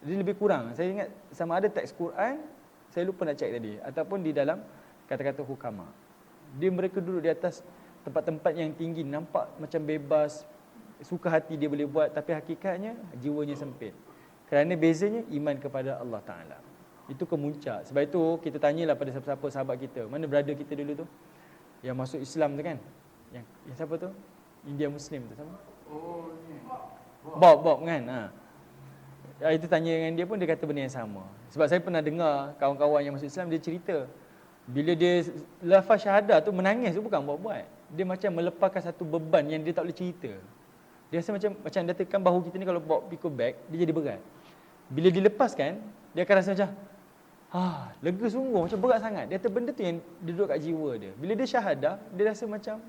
Dia lebih kurang. Saya ingat sama ada teks Quran, saya lupa nak cek tadi, ataupun di dalam kata-kata hukama. Mereka duduk di atas tempat-tempat yang tinggi, nampak macam bebas, suka hati dia boleh buat, tapi hakikatnya jiwanya sempit. Kerana bezanya iman kepada Allah Ta'ala. Itu kemuncak. Sebab itu kita tanyalah pada siapa-siapa sahabat kita. Mana brother kita dulu tu? Yang masuk Islam tu kan? Yang siapa tu? India Muslim tu sama? Oh, ni. Bob kan? Itu tanya dengan dia pun dia kata benda yang sama. Sebab saya pernah dengar kawan-kawan yang masuk Islam dia cerita. Bila dia lafaz syahadah tu menangis tu bukan buat-buat. Dia macam melepaskan satu beban yang dia tak boleh cerita. Dia rasa macam dia tekan bahu kita ni kalau bawa pikul bag, dia jadi berat. Bila dilepaskan, dia akan rasa macam lega sungguh, macam berat sangat. Dia kata benda tu yang duduk kat jiwa dia. Bila dia syahadah, dia rasa macam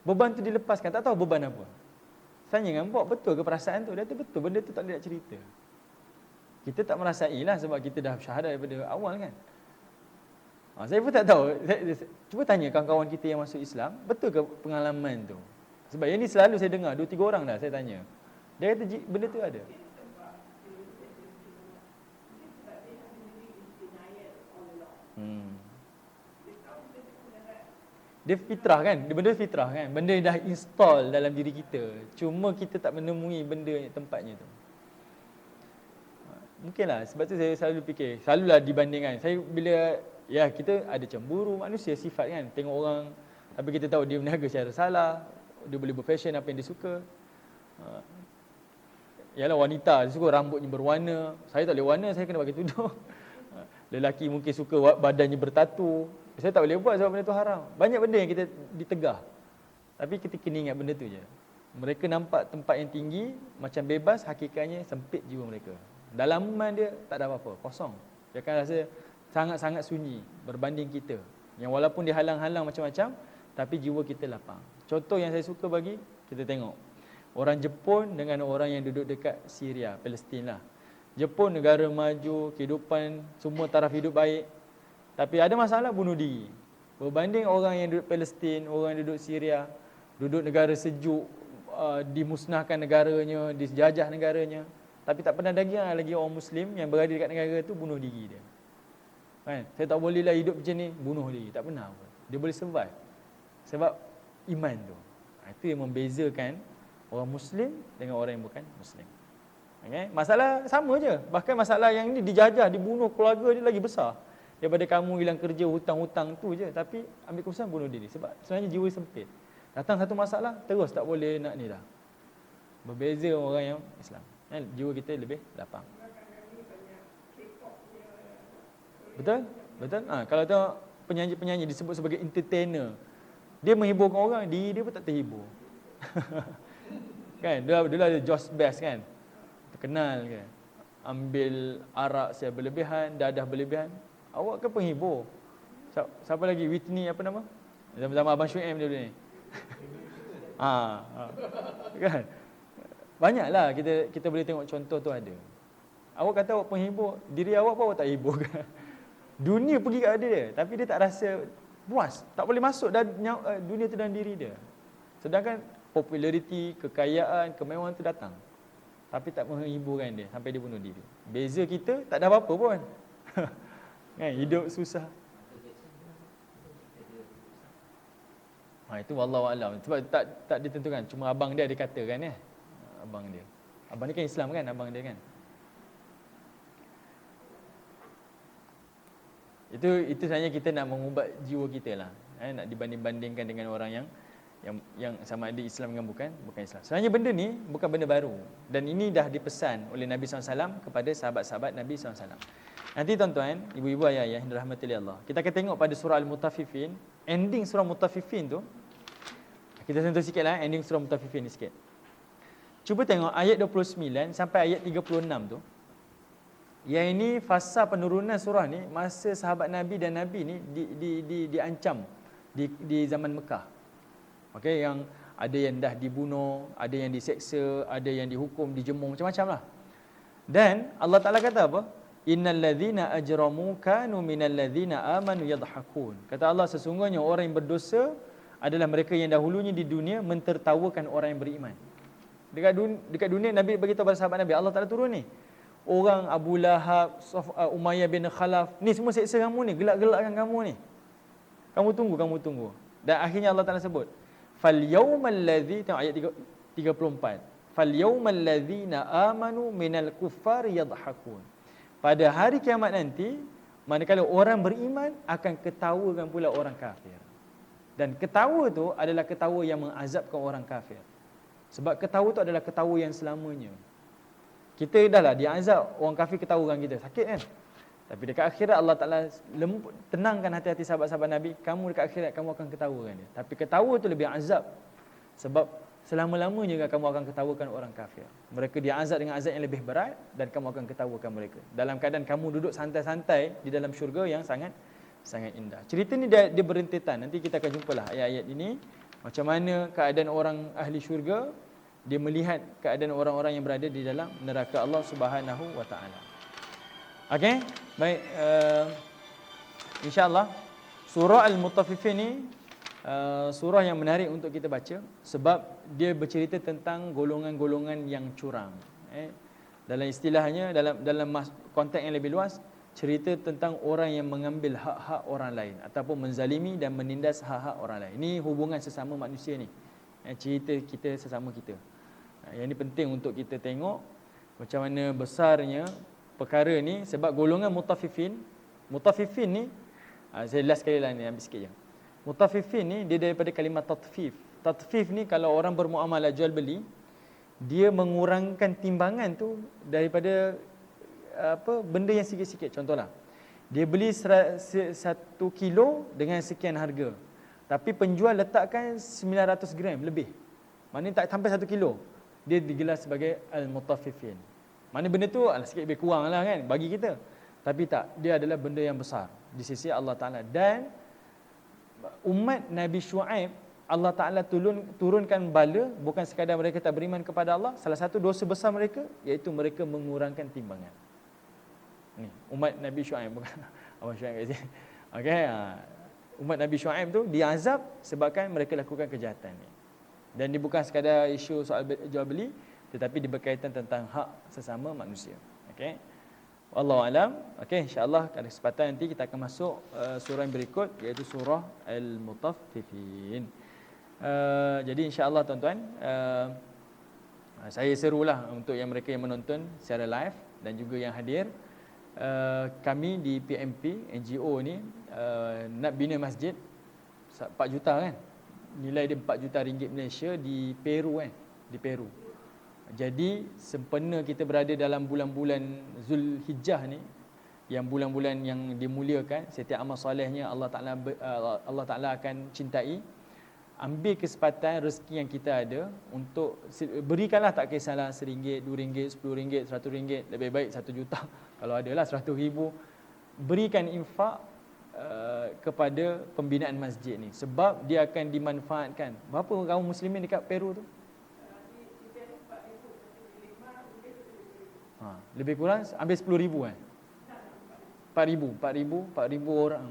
beban tu dilepaskan, tak tahu beban apa. Tanya dengan Bob, betul ke perasaan tu? Dia kata betul, benda tu tak boleh nak cerita. Kita tak merasailah sebab kita dah syahadah daripada awal kan. Saya pun tak tahu. Cuba tanya kawan-kawan kita yang masuk Islam, betul ke pengalaman tu? Sebab yang ni selalu saya dengar, 2-3 orang dah saya tanya. Dia kata benda tu ada. Dia fitrah kan? Benda fitrah kan? Benda dah install dalam diri kita. Cuma kita tak menemui benda tempatnya tu. Mungkinlah, sebab tu saya selalu fikir, selalulah dibandingkan. Saya bila kita ada cemburu, manusia sifat kan, tengok orang tapi kita tahu dia berniaga secara salah, dia boleh berfashion apa yang dia suka. Yalah wanita, dia suka rambutnya berwarna, saya tak boleh warna, saya kena pakai tudung. Lelaki mungkin suka badannya bertatu, saya tak boleh buat sebab benda tu haram. Banyak benda yang kita ditegah. Tapi kita kena ingat benda tu je. Mereka nampak tempat yang tinggi, macam bebas, hakikatnya sempit jiwa mereka. Dalaman dia tak ada apa-apa, kosong. Dia akan rasa sangat-sangat sunyi berbanding kita. Yang walaupun dia halang-halang macam-macam, tapi jiwa kita lapang. Contoh yang saya suka bagi, kita tengok orang Jepun dengan orang yang duduk dekat Syria, Palestin lah. Jepun negara maju, kehidupan semua taraf hidup baik, tapi ada masalah bunuh diri. Berbanding orang yang duduk Palestin, orang yang duduk Syria, duduk negara sejuk, dimusnahkan negaranya, dijajah negaranya, tapi tak pernah lagi orang Muslim yang berada dekat negara itu bunuh diri dia. Kan? Saya tak bolehlah hidup macam ni, bunuh diri. Tak pernah pun. Dia boleh survive. Sebab iman tu. Itu yang membezakan orang Muslim dengan orang yang bukan Muslim. Okay? Masalah sama je. Bahkan masalah yang ni dijajah, dibunuh, keluarga dia lagi besar daripada kamu hilang kerja, hutang-hutang tu je. Tapi ambil keputusan bunuh diri. Sebab sebenarnya jiwa sempit. Datang satu masalah, terus tak boleh nak ni dah. Berbeza orang yang Islam. Jiwa kita lebih lapang. Betul? Betul? Kalau tengok penyanyi-penyanyi disebut sebagai entertainer, dia menghiburkan orang, diri dia pun tak terhibur. Kan? Dia ada Josh Bass kan? Terkenal kan? Ambil arak secara berlebihan, dadah berlebihan. Awak kan penghibur. Siapa lagi? Whitney apa nama? Zaman-zaman Abang Syuib dia ni. Kan? Banyaklah kita boleh tengok contoh tu ada. Awak kata awak penghibur, diri awak pun awak tak hibur kan? Dunia pergi kat dia, tapi dia tak rasa puas. Tak boleh masuk dunia tu dalam diri dia. Sedangkan populariti, kekayaan, kemewahan tu datang, tapi tak menghiburkan dia sampai dia bunuh diri. Beza kita tak ada apa-apa pun. Kan, hidup susah. Itu wallahu alam. Sebab tak ditentukan. Cuma abang dia ada katakan abang dia. Abang ni kan Islam kan, abang dia kan. Itu sebenarnya kita nak mengubat jiwa kita lah. Nak dibanding-bandingkan dengan orang yang sama ada Islam dengan bukan Islam. Sebenarnya benda ni bukan benda baru. Dan ini dah dipesan oleh Nabi SAW kepada sahabat-sahabat Nabi SAW. Nanti tuan-tuan, ibu-ibu, ayah-ayah yang dirahmati oleh Allah, kita akan tengok pada surah Al-Mutaffifin. Ending surah Mutaffifin tu, kita sentuh sikit lah ending surah Mutaffifin ni sikit. Cuba tengok ayat 29 sampai ayat 36 tu. Yang ini fasa penurunan surah ni masa sahabat Nabi dan Nabi ni diancam di zaman Mekah. Okey, yang ada yang dah dibunuh, ada yang diseksa, ada yang dihukum, dijemur, macam-macam lah. Dan Allah Ta'ala kata apa? Innal ladzina ajramu kanu minal ladzina amanu yadhakun. Kata Allah, sesungguhnya orang yang berdosa adalah mereka yang dahulunya di dunia mentertawakan orang yang beriman. Dekat dunia Nabi bagi tahu pada sahabat Nabi, Allah Ta'ala turun ni. Orang Abu Lahab, Umayyah bin Khalaf, ni semua seksa kamu ni, gelak-gelakkan kamu ni. Kamu tunggu. Dan akhirnya Allah Ta'ala sebut, fal yawmal ladzi, tengok ayat 34. Fal yawmal ladzina amanu minal kuffari yadhakun. Pada hari kiamat nanti, manakala orang beriman akan ketawakan pula orang kafir. Dan ketawa tu adalah ketawa yang mengazabkan orang kafir. Sebab ketawa tu adalah ketawa yang selamanya. Kita dah lah diazab, orang kafir ketawakan kita, sakit kan? Tapi dekat akhirat Allah Ta'ala tenangkan hati-hati sahabat-sahabat Nabi, kamu dekat akhirat kamu akan ketawakan dia. Tapi ketawa tu lebih azab. Sebab selama-lamanya kamu akan ketawakan orang kafir. Mereka diazab dengan azab yang lebih berat dan kamu akan ketawakan mereka. Dalam keadaan kamu duduk santai-santai di dalam syurga yang sangat indah. Cerita ni dia berentetan. Nanti kita akan jumpalah ayat-ayat ini. Macam mana keadaan orang ahli syurga, dia melihat keadaan orang-orang yang berada di dalam neraka Allah Subhanahu wa taala. Okey? Baik, insya-Allah surah Al-Mutaffifin ni surah yang menarik untuk kita baca sebab dia bercerita tentang golongan-golongan yang curang. Dalam istilahnya, dalam konteks yang lebih luas, cerita tentang orang yang mengambil hak-hak orang lain ataupun menzalimi dan menindas hak-hak orang lain. Ini hubungan sesama manusia ni. Cerita kita sesama kita. Yang ini penting untuk kita tengok macam mana besarnya perkara ni sebab golongan mutaffifin ni saya last sekali lah ni, ambil sikit je. Mutaffifin ni dia daripada kalimah tatfif. Tatfif ni kalau orang bermuamalah jual beli, dia mengurangkan timbangan tu daripada benda yang sikit-sikit. Contohlah, dia beli 1 kilo dengan sekian harga, tapi penjual letakkan 900 gram lebih. Maknanya tak sampai 1 kilo. Dia digelar sebagai al-mutaffifin. Maknanya benda tu sikit lebih kurang lah kan bagi kita. Tapi tak, dia adalah benda yang besar di sisi Allah Ta'ala. Dan umat Nabi Shu'aib, Allah Ta'ala turunkan bala, bukan sekadar mereka tak beriman kepada Allah. Salah satu dosa besar mereka, iaitu mereka mengurangkan timbangan. Ni, umat Nabi Shu'aib, bukan Abang Shu'aib kat sini. Okay, umat Nabi Shu'aib tu diazab sebabkan mereka lakukan kejahatan ni. Dan ini bukan sekadar isu soal jual beli, tetapi berkaitan tentang hak sesama manusia. Okay. Wallahu alam. Okey, insya-Allah pada kesempatan nanti kita akan masuk surah yang berikut, iaitu surah Al-Mutaffifin. Jadi insya-Allah tuan-tuan, saya serulah untuk yang mereka yang menonton secara live dan juga yang hadir. Kami di PMP NGO ni nak bina masjid 4 juta kan. Nilai dia 4 juta ringgit Malaysia di Peru kan, di Peru. Jadi sempena kita berada dalam bulan-bulan Zulhijjah ni, yang bulan-bulan yang dimuliakan, setiap amal solehnya Allah Taala akan cintai. Ambil kesempatan rezeki yang kita ada untuk berikanlah, tak kisahlah RM1, RM2, RM10, RM100, lebih baik RM1 juta. Kalau adalah RM100,000, berikan infak kepada pembinaan masjid ni, sebab dia akan dimanfaatkan. Berapa kaum muslimin dekat Peru tu? Lebih kurang ambil 10,000 kan? 4,000 orang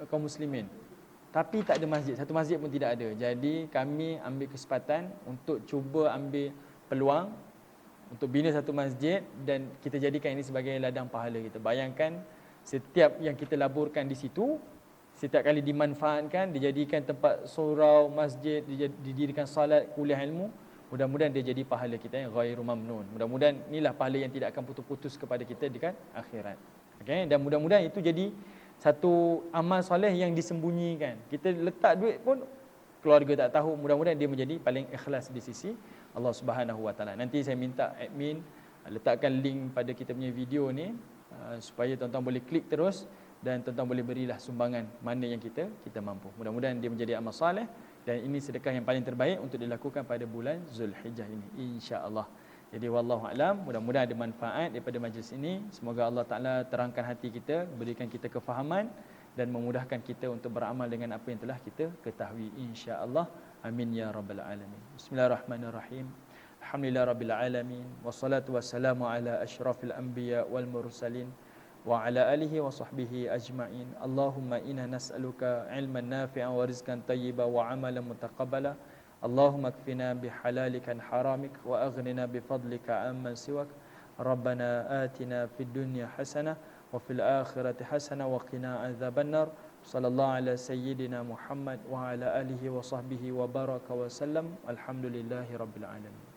kaum muslimin. Tapi tak ada masjid, satu masjid pun tidak ada. Jadi kami ambil kesempatan untuk cuba ambil peluang untuk bina satu masjid dan kita jadikan ini sebagai ladang pahala kita. Bayangkan setiap yang kita laburkan di situ, setiap kali dimanfaatkan, dijadikan tempat surau, masjid, didirikan salat, kuliah ilmu, mudah-mudahan dia jadi pahala kita yang ghairu mamnun. Mudah-mudahan inilah pahala yang tidak akan putus-putus kepada kita dekat akhirat. Okey, dan mudah-mudahan itu jadi satu amal soleh yang disembunyikan. Kita letak duit pun keluarga tak tahu. Mudah-mudahan dia menjadi paling ikhlas di sisi Allah Subhanahu Wa Taala. Nanti saya minta admin letakkan link pada kita punya video ni supaya tuan-tuan boleh klik terus dan tuan-tuan boleh berilah sumbangan mana yang kita mampu. Mudah-mudahan dia menjadi amal soleh. Dan ini sedekah yang paling terbaik untuk dilakukan pada bulan Zulhijjah ini, insya-Allah. Jadi wallahu alam, mudah-mudahan ada manfaat daripada majlis ini. Semoga Allah Taala terangkan hati kita, berikan kita kefahaman dan memudahkan kita untuk beramal dengan apa yang telah kita ketahui, insya-Allah. Amin ya rabbal alamin. Bismillahirrahmanirrahim. Alhamdulillahirabbil alamin. Wassalatu wassalamu ala asyrafil anbiya wal mursalin wa ala alihi wa sahbihi ajma'in. Allahumma inna nas'aluka ilman nafi'an wa rizqan tayyiban wa amalan mutaqabbala. Allahumma kfina bihalalika an haramik wa aghnina bifadlika amman siwak. Rabbana atina fid dunya hasanah wa fil akhirati hasanah wa qina adzabannar. Sallallahu ala sayyidina Muhammad wa ala alihi wa sahbihi wa baraka wa sallam. Alhamdulillahi rabbil alamin.